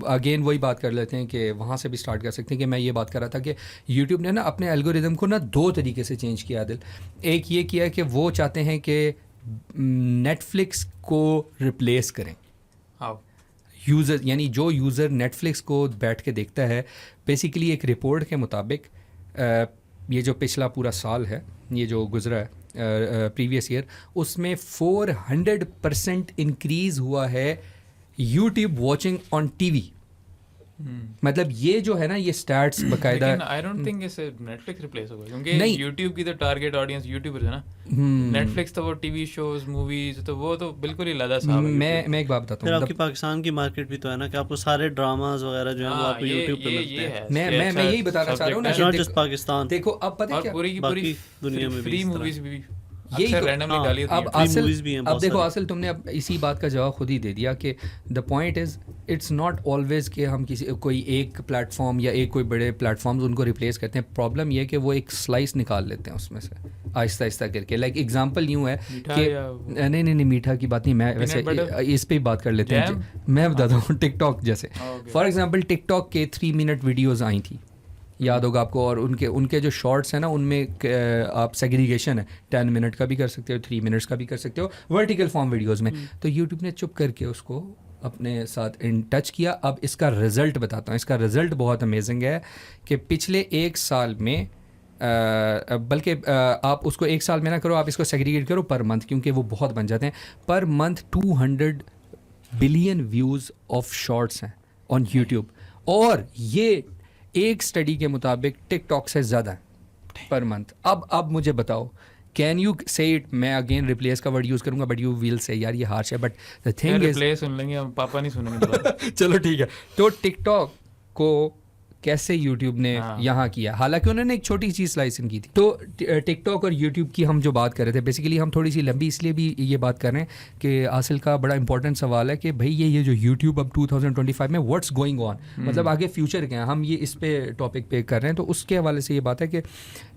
S2: अगेन वही बात कर लेते हैं कि वहाँ से भी स्टार्ट कर सकते हैं कि मैं ये बात कर रहा था कि यूट्यूब ने ना अपने एल्गोरिदम को ना 2 तरीके से चेंज किया दिल। एक ये किया कि वो चाहते हैं कि नेटफ्लिक्स को रिप्लेस करें। यूज़र यानी जो यूज़र नेटफ्लिक्स को बैठ के देखता है, बेसिकली एक रिपोर्ट के मुताबिक ये जो पिछला पूरा साल है, ये जो गुजरा है प्रीवियस ईयर, उसमें 400% इंक्रीज़ हुआ है यूट्यूब वॉचिंग ऑन टीवी। मतलब ये जो है ना ये स्टैट्स बकायदा।
S3: आई डोंट थिंक इसे नेटफ्लिक्स रिप्लेस होगा क्योंकि यूट्यूब की तो टारगेट ऑडियंस यूट्यूबर्स है ना। नेटफ्लिक्स तो वो टीवी शोज मूवीज तो वो तो बिल्कुल ही अलग साहब है।
S2: मैं एक बात बताता हूँ,
S1: आपकी पाकिस्तान की मार्केट भी तो है ना कि आपको सारे ड्रामास वगैरह जो है वो आपको यूट्यूब पे मिलते हैं।
S2: मैं यही बताना चाह रहा हूँ ना,
S1: नॉट जस्ट पाकिस्तान,
S2: देखो अब पता है क्या
S3: पूरी की पूरी
S1: दुनिया में
S3: फ्री मूवीज भी
S2: यही तो
S3: रैंडमली डाली होती
S2: हैं। अब देखो आसिल तुमने अब इसी बात का जवाब खुद ही दे दिया कि the point is it's not always कि हम कोई एक प्लेटफॉर्म या एक कोई बड़े प्लेटफॉर्म्स उनको रिप्लेस करते हैं। प्रॉब्लम ये है कि वो एक स्लाइस निकाल लेते हैं उसमें से आहिस्ता आहिस्ता करके। लाइक एग्जांपल यूँ है कि नहीं मीठा की बात नहीं, मैं वैसे इस पे ही बात कर लेते हैं। मैं बताता हूँ टिकटॉक जैसे फॉर एग्जाम्पल टिकटॉक के 3 मिनट वीडियोज़ आई थी, याद होगा आपको, और उनके जो शॉर्ट्स हैं ना उनमें आप सेग्रीगेशन है, 10 मिनट का भी कर सकते हो, 3 मिनट्स का भी कर सकते हो वर्टिकल फॉर्म वीडियोस में। तो यूट्यूब ने चुप करके उसको अपने साथ इन टच किया। अब इसका रिज़ल्ट बताता हूँ, इसका रिज़ल्ट बहुत अमेजिंग है कि पिछले 1 साल में बल्कि आप उसको 1 साल में ना करो, आप इसको सेग्रीगेट करो पर मंथ, क्योंकि वो बहुत बन जाते हैं। Per month 200 billion views of shorts हैं ऑन यूट्यूब, और ये एक स्टडी के मुताबिक टिकटॉक से ज़्यादा है पर मंथ. अब मुझे बताओ, कैन यू से इट? मैं अगेन रिप्लेस का वर्ड यूज़ करूंगा बट यू विल से यार ये हार्श है, but the thing is
S3: replace सुन लेंगे हम, पापा नहीं सुनेंगे.
S2: चलो ठीक है. तो टिकटॉक को कैसे यूट्यूब ने यहाँ किया, हालांकि उन्होंने एक छोटी चीज़ स्लाइस इन की थी. तो टिकटॉक और यूट्यूब की हम जो बात कर रहे थे, बेसिकली हम थोड़ी सी लंबी इसलिए भी ये बात कर रहे हैं कि आसिल का बड़ा इंपॉर्टेंट सवाल है कि भाई ये जो यूट्यूब अब 2025 में व्हाट्स गोइंग ऑन, मतलब आगे फ्यूचर क्या है, हम ये इस पे टॉपिक पे कर रहे हैं. तो उसके हवाले से ये बात है कि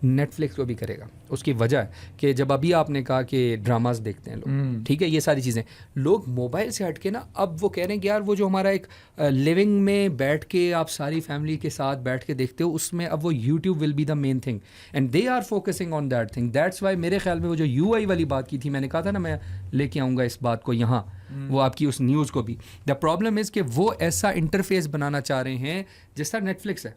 S2: नेटफ्लिक्स को भी करेगा. उसकी वजह है कि जब अभी आपने कहा कि ड्रामाज देखते हैं लोग, ठीक है, ये सारी चीज़ें लोग मोबाइल से हट के ना अब वो कह रहे हैं कि यार वो जो हमारा एक लिविंग में बैठ के आप सारी फैमिली के साथ बैठ के देखते हो, उसमें अब वो YouTube will be the main thing and they are focusing on that thing. That's why मेरे ख्याल में वो जो यूआई वाली बात की थी, मैंने कहा था ना मैं लेके आऊँगा इस बात को यहाँ, वो आपकी उस न्यूज़ को भी. द प्रॉब्लम इज़ कि वो ऐसा इंटरफेस बनाना चाह रहे हैं जिस तरह नेटफ्लिक्स है.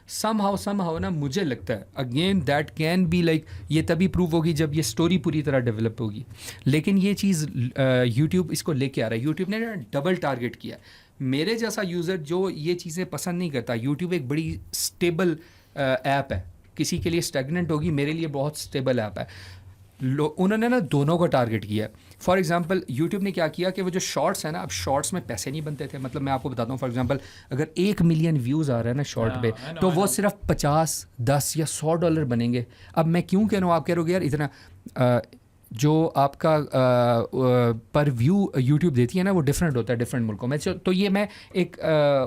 S2: somehow ना मुझे लगता है again that can be like, ये तभी प्रूव होगी जब ये स्टोरी पूरी तरह डेवलप होगी. लेकिन ये चीज़ यूट्यूब इसको लेके आ रहा है. यूट्यूब ने ना डबल टारगेट किया. मेरे जैसा यूज़र जो ये चीज़ें पसंद नहीं करता, यूट्यूब एक बड़ी स्टेबल ऐप है. किसी के लिए स्टैग्नेंट होगी, मेरे लिए बहुत स्टेबल ऐप है. उन्होंने ना दोनों को टारगेट किया. फॉर एग्जांपल यूट्यूब ने क्या किया कि वो जो शॉर्ट्स है ना, अब शॉर्ट्स में पैसे नहीं बनते थे. मतलब मैं आपको बताता हूँ, फॉर एग्जांपल अगर 1 मिलियन व्यूज़ आ रहा है ना शॉर्ट पे, तो वो सिर्फ 50, 10 या $100 बनेंगे. अब मैं क्यों कह रहा हूँ, आप कह रहे हो यार इतना जो आपका पर व्यू यूट्यूब देती है ना वो डिफरेंट होता है डिफरेंट मुल्कों में. तो ये मैं एक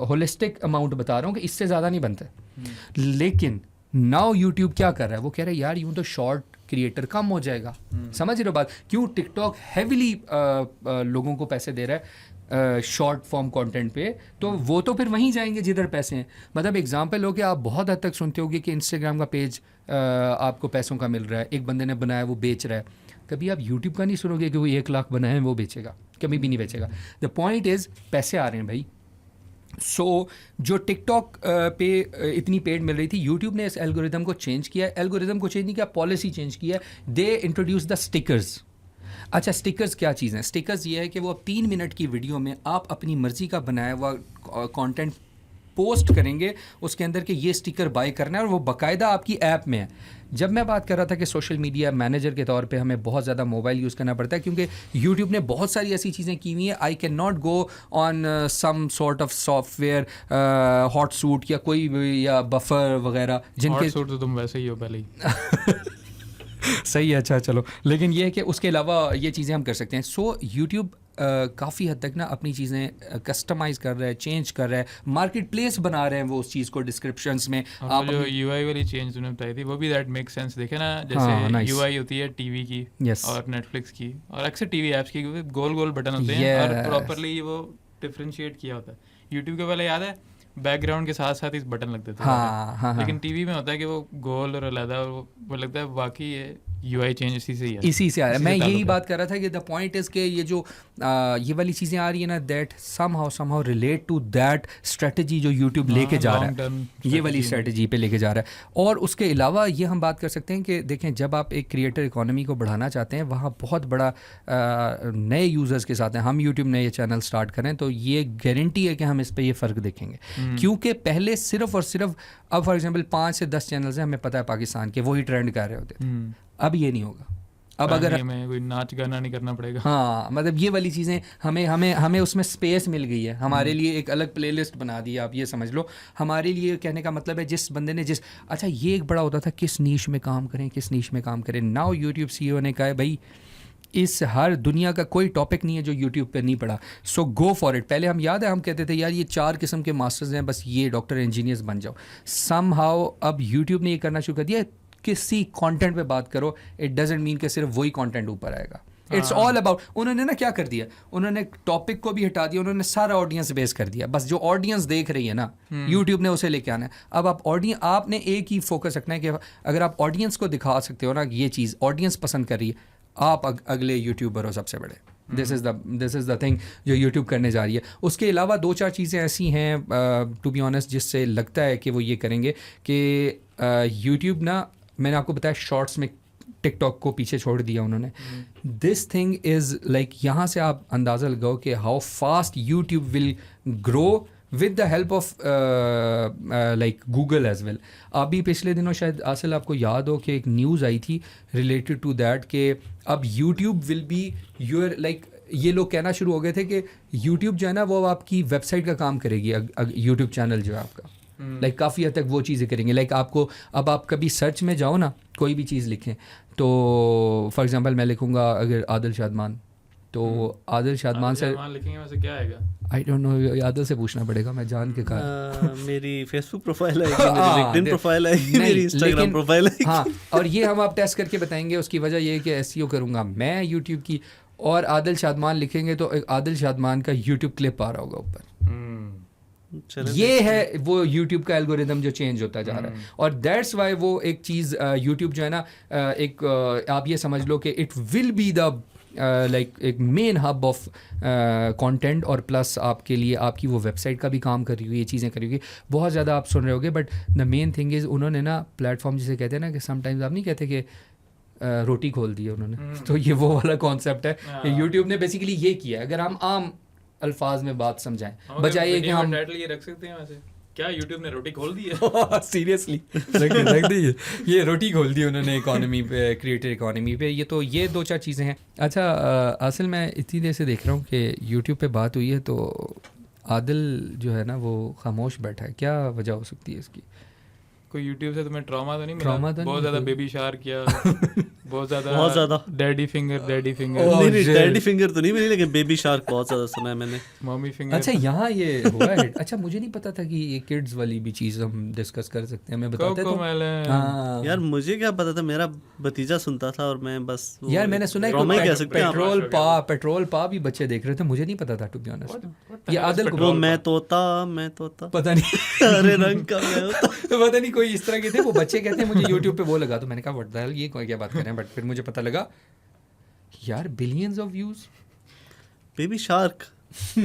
S2: होलिस्टिक अमाउंट बता रहा हूँ कि इससे ज़्यादा नहीं बनता. लेकिन नाउ यूट्यूब क्या कर रहा है, वो कह रहा है यार यूँ तो शॉर्ट क्रिएटर कम हो जाएगा. समझ रहे हो बात? क्यों टिकटॉक हैविली लोगों को पैसे दे रहा है शॉर्ट फॉर्म कंटेंट पे, तो वो तो फिर वहीं जाएंगे जिधर पैसे हैं. मतलब एग्जांपल हो कि आप बहुत हद तक सुनते होगे कि इंस्टाग्राम का पेज आपको पैसों का मिल रहा है, एक बंदे ने बनाया वो बेच रहा है. कभी आप यूट्यूब का नहीं सुनोगे कि वो 1 लाख बनाए हैं वो बेचेगा, कभी भी नहीं बेचेगा. द पॉइंट इज़ पैसे आ रहे हैं भाई. जो टिकटॉक पे इतनी पेड मिल रही थी, यूट्यूब ने इस एल्गोरिदम को चेंज किया. एल्गोरिदम को चेंज नहीं किया, पॉलिसी चेंज किया. They introduce the stickers. अच्छा, स्टिकर्स क्या चीज़ है? स्टिकर्स ये है कि वो 3 मिनट की वीडियो में आप अपनी मर्ज़ी का बनाया हुआ कंटेंट पोस्ट करेंगे, उसके अंदर कि ये स्टिकर बाय करना है, और वो बाकायदा आपकी ऐप में है. जब मैं बात कर रहा था कि सोशल मीडिया मैनेजर के तौर पे हमें बहुत ज़्यादा मोबाइल यूज़ करना पड़ता है, क्योंकि यूट्यूब ने बहुत सारी ऐसी चीज़ें की हुई हैं. I can not go on some sort of software, Hootsuite या कोई या बफर वगैरह, जिनके
S3: सूट तो तुम वैसे ही हो पहले ही.
S2: सही है. अच्छा चलो, लेकिन ये है कि उसके अलावा ये चीज़ें हम कर सकते हैं. सो यूट्यूब काफ़ी हद तक ना अपनी चीज़ें कस्टमाइज़ कर रहा है, चेंज कर रहा है, मार्केट प्लेस बना रहे हैं वो उस चीज़ को डिस्क्रिप्शंस में.
S3: आप जो यूआई वाली चेंज तुमने बताई थी वो भी दैट मेक सेंस. देखे ना, जैसे यूआई होती है टीवी की और नेटफ्लिक्स की और अक्सर टीवी ऐप्स की, गोल गोल बटन होते हैं और प्रॉपरली वो डिफरेंशिएट किया होता है. यूट्यूब के पहले याद है बैकग्राउंड के साथ साथ इस बटन लगते थे. लेकिन टीवी में होता है कि वो गोल और अलग, और वो लगता है बाकी ये यूआई चेंज इसी से ही है,
S2: इसी से आ रहा है. मैं यही बात कर रहा था कि द पॉइंट इज़ के ये जो ये वाली चीज़ें आ रही है ना, that somehow relate to that strategy जो यूट्यूब लेके जा रहा है, ये वाली स्ट्रेटजी पे लेके जा रहा है. और उसके अलावा ये हम बात कर सकते हैं कि देखें, जब आप एक क्रिएटर इकोनॉमी को बढ़ाना चाहते हैं, वहाँ बहुत बड़ा नए यूज़र्स के साथ हैं. हम यूट्यूब ने ये चैनल स्टार्ट करें तो ये गारंटी है कि हम इस पर ये फ़र्क देखेंगे. क्योंकि पहले सिर्फ और सिर्फ, अब फॉर एग्जांपल 5 से 10 चैनल्स हैं हमें पता है पाकिस्तान के, वही ट्रेंड कर रहे होते थे. अब ये नहीं होगा. अब अगर
S3: हमें कोई नाच गाना नहीं करना पड़ेगा.
S2: हाँ, मतलब ये वाली चीज़ें हमें उसमें स्पेस मिल गई है. हमारे लिए एक अलग प्लेलिस्ट बना दी है, आप ये समझ लो. हमारे लिए कहने का मतलब है जिस बंदे ने अच्छा, ये एक बड़ा होता था किस नीश में काम करें, किस नीश में काम करें. नाउ यूट्यूब CEO ने कहा है भाई इस हर दुनिया का कोई टॉपिक नहीं है जो यूट्यूब पे नहीं पड़ा. सो गो फॉर इट. पहले हम याद है हम कहते थे यार ये 4 किस्म के मास्टर्स हैं, बस ये डॉक्टर इंजीनियर्स बन जाओ. समहाउ अब यूट्यूब ने ये करना शुरू कर दिया, किसी कंटेंट पे बात करो, इट डजंट मीन कि सिर्फ वही कंटेंट ऊपर आएगा. इट्स ऑल अबाउट, उन्होंने ना क्या कर दिया, उन्होंने टॉपिक को भी हटा दिया, उन्होंने सारा ऑडियंस बेस कर दिया. बस जो ऑडियंस देख रही है ना, यूट्यूब ने उसे लेके आना है. अब आपने एक ही फोकस रखना है कि अगर आप ऑडियंस को दिखा सकते हो ना ये चीज़ ऑडियंस पसंद कर रही है, आप अगले यूट्यूबर हो सबसे बड़े. दिस इज़ द थिंग जो यूट्यूब करने जा रही है. उसके अलावा 2-4 चीज़ें ऐसी हैं टू बी ऑनेस्ट जिससे लगता है कि वो ये करेंगे कि यूट्यूब ना, मैंने आपको बताया शॉर्ट्स में टिकटॉक को पीछे छोड़ दिया उन्होंने. दिस थिंग इज़ लाइक, यहाँ से आप अंदाज़ा लगाओ कि how fast YouTube will grow with the help of like Google as well. अभी पिछले दिनों शायद आसिल आपको याद हो कि एक न्यूज़ आई थी रिलेटेड टू दैट कि अब YouTube will be your like, ये लोग कहना शुरू हो गए थे कि यूट्यूब जो है ना वो अब आपकी वेबसाइट का काम करेगी. यूट्यूब चैनल जो है आपका लाइक काफ़ी हद तक वो चीज़ें करेंगे. लाइक आपको अब आप कभी सर्च में जाओ ना, कोई भी चीज़ लिखें, तो फॉर एग्जांपल मैं लिखूँगा अगर आदिल शादमान, तो आदिल शादमान से
S3: लिखेंगे वैसे क्या आएगा?
S2: आई डोंट नो, आदिल से पूछना पड़ेगा, मैं जान के कहा.
S1: मेरी फेसबुक प्रोफाइल है, मेरी लिंक्डइन प्रोफाइल है, मेरी इंस्टाग्राम प्रोफाइल है.
S2: हाँ, और ये हम आप टेस्ट करके बताएंगे. उसकी वजह ये है कि एसईओ करूँगा मैं यूट्यूब की, और आदिल शादमान लिखेंगे तो एक आदिल शादमान का यूट्यूब क्लिप आ रहा होगा ऊपर. ये है वो यूट्यूब का एल्गोरिदम जो चेंज होता जा रहा है. और दैट्स वाई वो एक चीज़ यूट्यूब जो है ना, एक आप ये समझ लो कि it will be the like एक मेन हब ऑफ कंटेंट, और प्लस आपके लिए आपकी वो वेबसाइट का भी काम कर रही हुई, ये चीज़ें कर रही हुई. बहुत ज़्यादा आप सुन रहे होगे, but the main thing is उन्होंने ना प्लेटफॉर्म जिसे कहते हैं ना कि समटाइम्स आप नहीं कहते कि रोटी खोल दी है उन्होंने, तो ये वो वाला कॉन्सेप्ट है. यूट्यूब ने बेसिकली ये किया है, अगर हम आम अल्फाज में बात समझाएं, बजाय कि हम
S3: टाइटल ये रख सकते हैं वैसे, क्या यूट्यूब ने रोटी खोल दी है?
S2: सीरियसली रख दी ये रोटी खोल दी उन्होंने इकोनॉमी पे, क्रिएटर इकोनॉमी पे. ये दो चार चीज़ें हैं. अच्छा असल मैं इतनी देर से देख रहा हूँ कि यूट्यूब पे बात हुई है, तो आदिल जो है ना वो खामोश बैठा है. क्या वजह हो सकती है इसकी?
S3: कोई यूट्यूब से तुम्हें ट्रॉमा तो नहीं मिला?
S2: ट्रॉमा तो
S3: बहुत ज़्यादा बेबी शार्क किया, बहुत ज़्यादा डैडी फिंगर.
S1: नहीं डैडी फिंगर तो नहीं मिली, लेकिन बेबी शार्क बहुत ज़्यादा सुना है मैंने.
S3: Mummy finger.
S2: अच्छा यहाँ ये हुआ है. अच्छा मुझे नहीं पता था कि ये किड्स वाली भी चीज़ हम डिस्कस कर सकते हैं. मैं बताते तो
S3: हाँ
S1: यार मुझे क्या पता था, मेरा भतीजा सुनता था और मैं बस
S2: यार मैंने सुना है पेट्रोल पा भी बच्चे देख रहे थे. मुझे नहीं पता था टू बी ऑनेस्ट. ये आदिल को
S1: वो मैं तोता
S2: पता नहीं
S1: हरे रंग का मैं होता,
S2: पता नहीं कोई इस तरह के थे वो बच्चे. कहते हैं मुझे यूट्यूब पे वो लगा, तो मैंने कहा व्हाट द हेल, ये क्या बात कर रहे हैं. बट फिर मुझे पता लगा यार billions of views
S1: baby shark.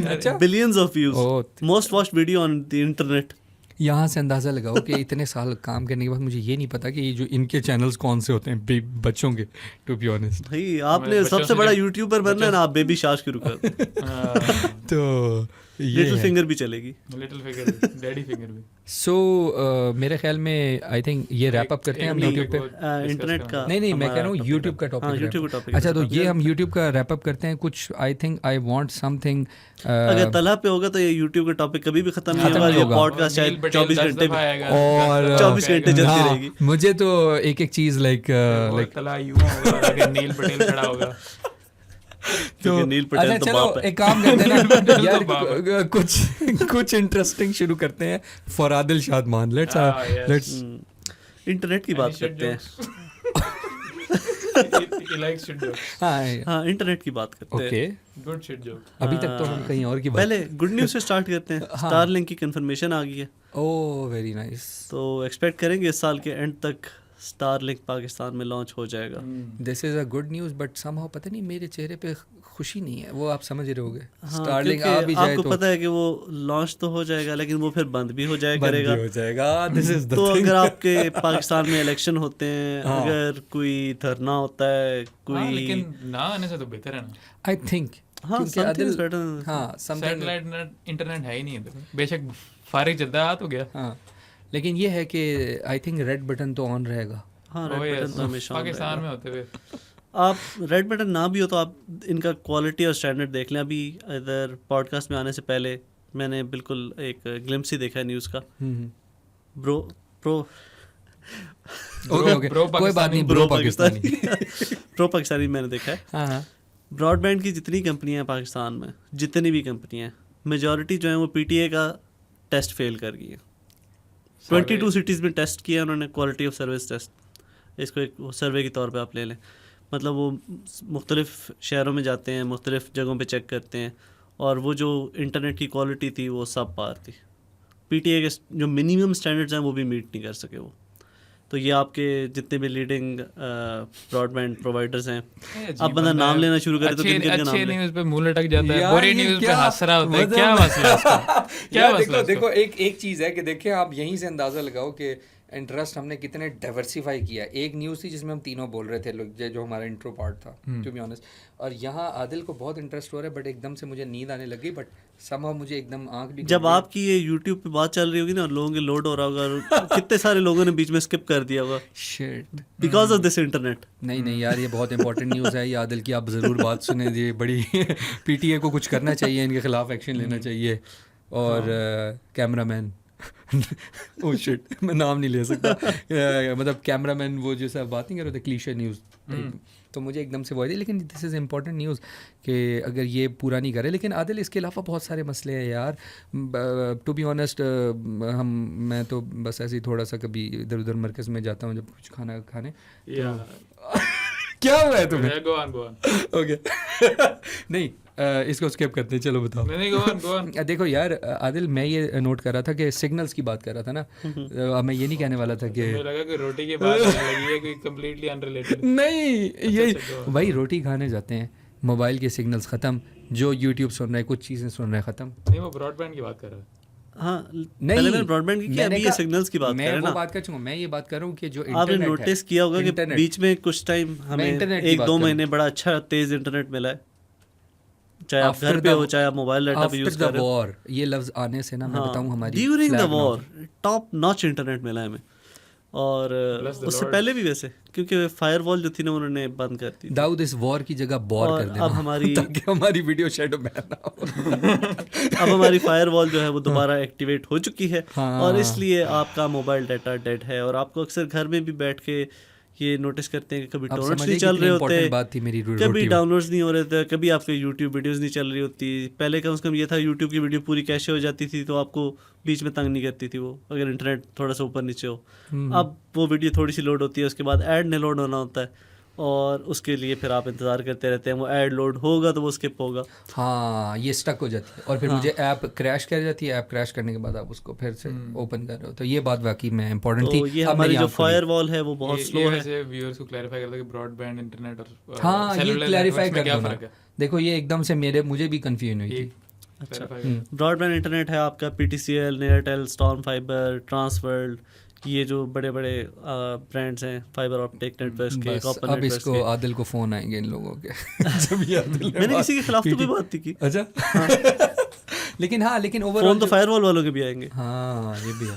S2: अच्छा
S1: billions of views, most watched video on the internet.
S2: यहाँ से अंदाज़ा लगाओ कि इतने साल काम करने के बाद मुझे ये नहीं पता कि ये जो इनके चैनल्स कौन से होते हैं बच्चों के. टू बी ऑनेस्ट
S1: भाई आपने सबसे बड़ा यूट्यूबर बनना है ना, आप बेबी शार्क शुरू कर.
S2: तो
S1: लिटिल फिंगर भी चलेगी,
S3: लिटिल फिंगर, डैडी फिंगर भी.
S2: सो मेरे ख्याल में आई थिंक ये रैप अप करते हैं हम यूट्यूब पे.
S1: इंटरनेट का
S2: नहीं मैं कह रहा हूँ यूट्यूब का टॉपिक. अच्छा तो ये हम यूट्यूब का रैप अप करते हैं. कुछ I think I want something.
S1: अगर तलह पे होगा तो ये यूट्यूब का टॉपिक कभी भी खत्म नहीं होगा. ये पॉडकास्ट शायद 24 घंटे
S2: और
S1: 24 घंटे चलती रहेगी.
S2: मुझे तो एक चीज लाइक
S3: तला यूं होगा अगर नील पटेल खड़ा होगा
S2: तो. अच्छा चलो एक काम करते हैं ना यार, कुछ इंटरेस्टिंग शुरू करते हैं for Adil Shadman. Let's
S1: internet की बात करते हैं. हाँ इंटरनेट की बात करते हैं.
S3: Good shit joke.
S2: अभी तक तो हम कहीं और की बात.
S1: पहले गुड न्यूज़ से स्टार्ट करते हैं. स्टारलिंक की कंफर्मेशन आ गई है.
S2: Oh very nice.
S1: तो एक्सपेक्ट करेंगे इस साल के एंड तक स्टारलिंक पाकिस्तान में लॉन्च हो जाएगा.
S2: This is a good news, but somehow पता नहीं मेरे चेहरे पे खुशी नहीं है. वो आप समझ रहे होगे.
S1: स्टारलिंक आ भी जाए, आपको पता है कि वो लॉन्च तो हो जाएगा, लेकिन वो फिर बंद भी हो जाएगा.
S2: दिस इज द
S1: तो अगर आपके पाकिस्तान में इलेक्शन होते हैं, अगर कोई धरना होता है, कोई
S3: लेकिन ना आने से तो बेहतर है ना.
S2: आई थिंक
S3: सैटेलाइट इंटरनेट है ही नहीं है, बेशक फारिग जद्दा तो गया.
S2: हाँ लेकिन ये है कि आई थिंक रेड बटन तो ऑन रहेगा.
S1: हाँ रेड बटन तो हमेशा
S3: पाकिस्तान में होते हुए.
S1: आप रेड बटन ना भी हो तो आप इनका क्वालिटी और स्टैंडर्ड देख लें. अभी इधर पॉडकास्ट में आने से पहले मैंने बिल्कुल एक ग्लिम्स ही देखा है न्यूज़ का.
S2: कोई बात नहीं, प्रो
S1: पाकिस्तानी मैंने देखा है. ब्रॉडबैंड की जितनी कंपनियां हैं पाकिस्तान में, जितनी भी कंपनियां हैं, मेजॉरिटी जो है वो PTA का टेस्ट फेल कर गई है. 22 सिटीज़ में टेस्ट किया उन्होंने, क्वालिटी ऑफ सर्विस टेस्ट. इसको एक सर्वे के तौर पे आप ले लें. मतलब वो मुख्तलिफ़ शहरों में जाते हैं, मुख्तलिफ़ जगहों पे चेक करते हैं, और वो जो इंटरनेट की क्वालिटी थी वो सब पार थी. PTA के जो मिनिमम स्टैंडर्ड्स हैं वो भी मीट नहीं कर सके वो. तो ये आपके जितने भी लीडिंग ब्रॉडबैंड प्रोवाइडर्स हैं, अब बंदा नाम लेना शुरू करे तो
S3: अच्छे न्यूज़ पे मुंह लटक जाता है, बुरी न्यूज़ पे हंस रहा होता है. क्या मसला है इसका?
S2: देखो एक चीज़ है कि देखिए आप यहीं से अंदाज़ा लगाओ कि इंटरेस्ट हमने कितने डाइवर्सिफाई किया। एक न्यूज़ थी जिसमें हम तीनों बोल रहे थे लोग, जो हमारा इंट्रो पार्ट था टू बी ऑनेस्ट, और यहाँ आदिल को बहुत इंटरेस्ट हो रहा है, बट एकदम से मुझे नींद आने लगी, बट समहाउ मुझे एकदम आंख भी
S1: जब आपकी ये YouTube पे बात चल रही होगी ना और लोगों के लोड हो रहा होगा और कितने सारे लोगों ने बीच में स्किप कर दिया होगा
S2: shit
S1: because of this internet.
S2: नहीं यार, ये बहुत इंपॉर्टेंट न्यूज़ है, ये आदिल की आप ज़रूर बात सुने, ये बड़ी पीटीए को कुछ करना चाहिए, इनके खिलाफ एक्शन लेना चाहिए। और कैमरामैन ओह शिट मैं नाम नहीं ले सकता मतलब कैमरामैन वो जैसा बात नहीं कर रहे थे क्लीशे न्यूज़, तो मुझे एकदम से वो आई, लेकिन दिस इज़ इम्पॉर्टेंट न्यूज़ कि अगर ये पूरा नहीं करे। लेकिन आदिल इसके अलावा बहुत सारे मसले हैं यार, टू बी ऑनेस्ट मैं तो बस ऐसे ही थोड़ा सा कभी इधर उधर मरकज़ में जाता हूँ जब कुछ खाना खाने क्या हुआ है तुम्हें?
S3: Go on.
S2: ओके नहीं इसको स्किप करते हैं, चलो बताओ।
S3: नहीं, go on.
S2: देखो यार आदिल, मैं ये नोट कर रहा था कि सिग्नल्स की बात कर रहा था ना, अब मैं ये नहीं कहने वाला था कि
S3: मुझे लगा कि रोटी की बात करने लगी है, कोई कंप्लीटली अनरिलेटेड।
S2: नहीं यही भाई, रोटी खाने जाते हैं, मोबाइल के सिग्नल्स ख़त्म, जो यूट्यूब सुन रहा है, कुछ चीज़ें सुन रहा है, ख़त्म।
S3: नहीं, वो ब्रॉडबैंड की बात कर रहा है।
S1: हाँ
S2: नहीं,
S1: पहले मैंने ब्रॉडबैंड की, अभी ये सिग्नल्स की बात कर रहे हैं ना।
S2: बात कर चुका, मैं ये बात कर रहा हूँ कि जो
S1: आपने नोटिस किया होगा कि बीच में कुछ टाइम हमें 1-2 महीने बड़ा अच्छा तेज इंटरनेट मिला है, चाहे आप घर पे हो चाहे आप मोबाइल डाटा पे यूज कर रहे हो।
S2: वॉर ये लफ्ज आने से ना मैं बताऊं हमारी
S1: during the war top notch internet मिला है हमें, और उससे पहले भी वैसे, क्योंकि फायरवॉल जो थी ना उन्होंने बंद कर दी।
S2: दाऊद इस वॉर की जगह बॉर कर देना
S1: अब हमारी
S2: ताकि हमारी वीडियो शैडो बैन ना हो।
S1: अब हमारी फायरवॉल जो है वो दोबारा एक्टिवेट हो चुकी है,
S2: हाँ।
S1: और इसलिए आपका मोबाइल डाटा डेड है, और आपको अक्सर घर में भी बैठ के ये नोटिस करते हैं कि कभी डाउनलोड्स नहीं चल रहे होते,
S2: बात थी मेरी,
S1: कभी डाउनलोड्स नहीं हो रहे थे, कभी आपके यूट्यूब वीडियोस नहीं चल रही होती। पहले कम से कम ये था यूट्यूब की वीडियो पूरी कैशे हो जाती थी तो आपको बीच में तंग नहीं करती थी वो, अगर इंटरनेट थोड़ा सा ऊपर नीचे हो। अब वो वीडियो थोड़ी सी लोड होती है, उसके बाद ऐड ने लोड होना होता है, और उसके लिए फिर आप इंतज़ार करते रहते हैं, वो ऐड लोड होगा तो वो स्किप होगा।
S2: हाँ ये स्टक हो जाती है, और फिर मुझे ऐप क्रैश कर जाती है, ऐप क्रैश करने के बाद आप उसको फिर से ओपन कर रहे हो, तो ये बात वाकई में इंपॉर्टेंट
S1: तो
S2: थी।
S1: ये हमारी जो फायरवॉल है वो बहुत स्लो है।
S3: वैसे व्यूअर्स को क्लैरिफाई करता है कि ब्रॉडबैंड इंटरनेट और
S2: हाँ ये क्लैरिफाई कर
S3: क्या
S2: दो ना।
S3: फर्क है।
S2: देखो ये एकदम से मुझे भी कंफ्यूजन हुई थी।
S1: अच्छा, ब्रॉडबैंड इंटरनेट है आपका PTCL, Airtel, storm fibre, Trans World, ये जो बड़े बड़े ब्रांड्स हैं फाइबर ऑप्टिक नेटवर्क्स के, कॉपर
S2: अब
S1: नेटवर्क्स
S2: इसको
S1: के।
S2: आदिल को फोन आएंगे इन लोगों के जब ये आदिल
S1: मैंने किसी के खिलाफ तो भी बात नहीं की।
S2: अच्छा लेकिन ओवरऑल
S1: फोन तो फायरवॉल वालों के भी आएंगे।
S2: हाँ ये भी है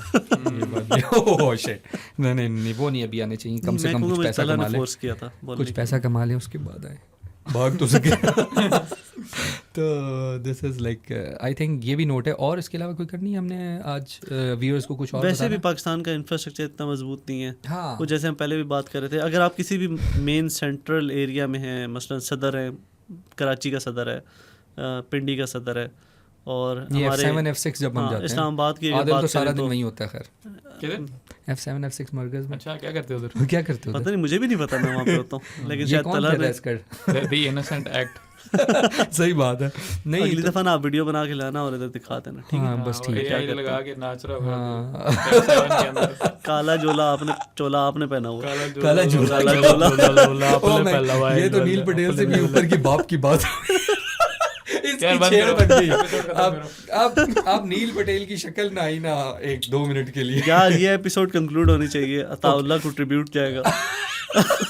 S2: ये बात भी ओह शिट नहीं वो नहीं अभी आने चाहिए, कम से कम कुछ पैसा कमा ले,
S1: फोर्स किया था
S2: कुछ पैसा कमा ले उसके बाद आए, भाग तो सके। तो this is like I think ये भी नोट है। और इसके अलावा कोई करनी है हमने आज व्यूअर्स को कुछ और
S1: वैसे भी पाकिस्तान का इंफ्रास्ट्रक्चर इतना मजबूत नहीं है।
S2: हाँ
S1: वो जैसे हम पहले भी बात कर रहे थे, अगर आप किसी भी मेन सेंट्रल एरिया में हैं, मसलन सदर है, कराची का सदर है, पिंडी का सदर है, और हमारे
S2: F7 F6 जब हम जाते हैं
S1: इस्लामाबाद की
S2: आदिल
S1: बात
S2: तो सारा
S1: करें
S2: दिन
S1: तो
S2: वही होता है। खैर
S3: किधर?
S2: F7 F6 मरकज में।
S3: अच्छा, क्या करते हो उधर?
S2: क्या करते हो
S1: पता नहीं, मुझे भी नहीं पता, मैं वहाँ पे होता हूँ, लेकिन
S2: ये
S1: शायद
S2: कौन
S1: तला
S2: कर रहा है
S1: में।
S2: इसका?
S3: The innocent act.
S2: सही बात है। नहीं
S1: अगली दफा ना आप वीडियो बना के लाना और इधर दिखा देना, ठीक है?
S2: हाँ बस ठीक है।
S3: AI लगा के नाच रहा होगा
S2: हाँ
S3: F7 के अंदर।
S1: काला चोला आपने पहना हुआ,
S2: काला झोला
S3: आपने पहला हुआ है।
S2: ये तो नील पटेल से भी ऊपर की बाप की बात
S3: यार बंद
S2: छेड़ बन गई।
S3: करो।
S2: अब नील पटेल की शक्ल ना आई ना 1-2 मिनट के लिए।
S1: यार ये एपिसोड कंक्लूड होनी चाहिए, अताउल्लाह को ट्रिब्यूट जाएगा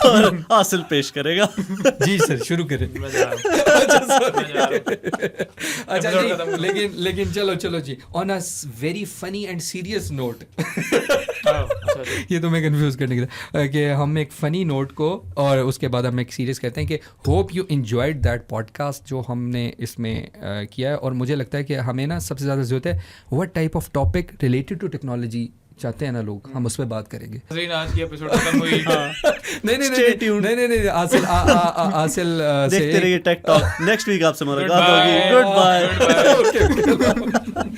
S1: और हासिल पेश करेगा।
S2: जी सर शुरू करें। अच्छा नहीं, लेकिन चलो जी, on a very funny and serious note, ये तो मैं कंफ्यूज करने के लिए कि हम एक फ़नी नोट को और उसके बाद हम एक सीरियस कहते हैं कि hope you enjoyed that podcast जो हमने इसमें किया है। और मुझे लगता है कि हमें ना सबसे ज़्यादा ज़रूरत है what type of topic related to technology चाहते हैं ना लोग, हम उस पर बात करेंगे।
S3: आज की एपिसोड खत्म हुई।
S2: नहीं आसिल
S1: देखते रहिए टेक टॉक। नेक्स्ट वीक आपसे मुलाकात होगी। Good bye.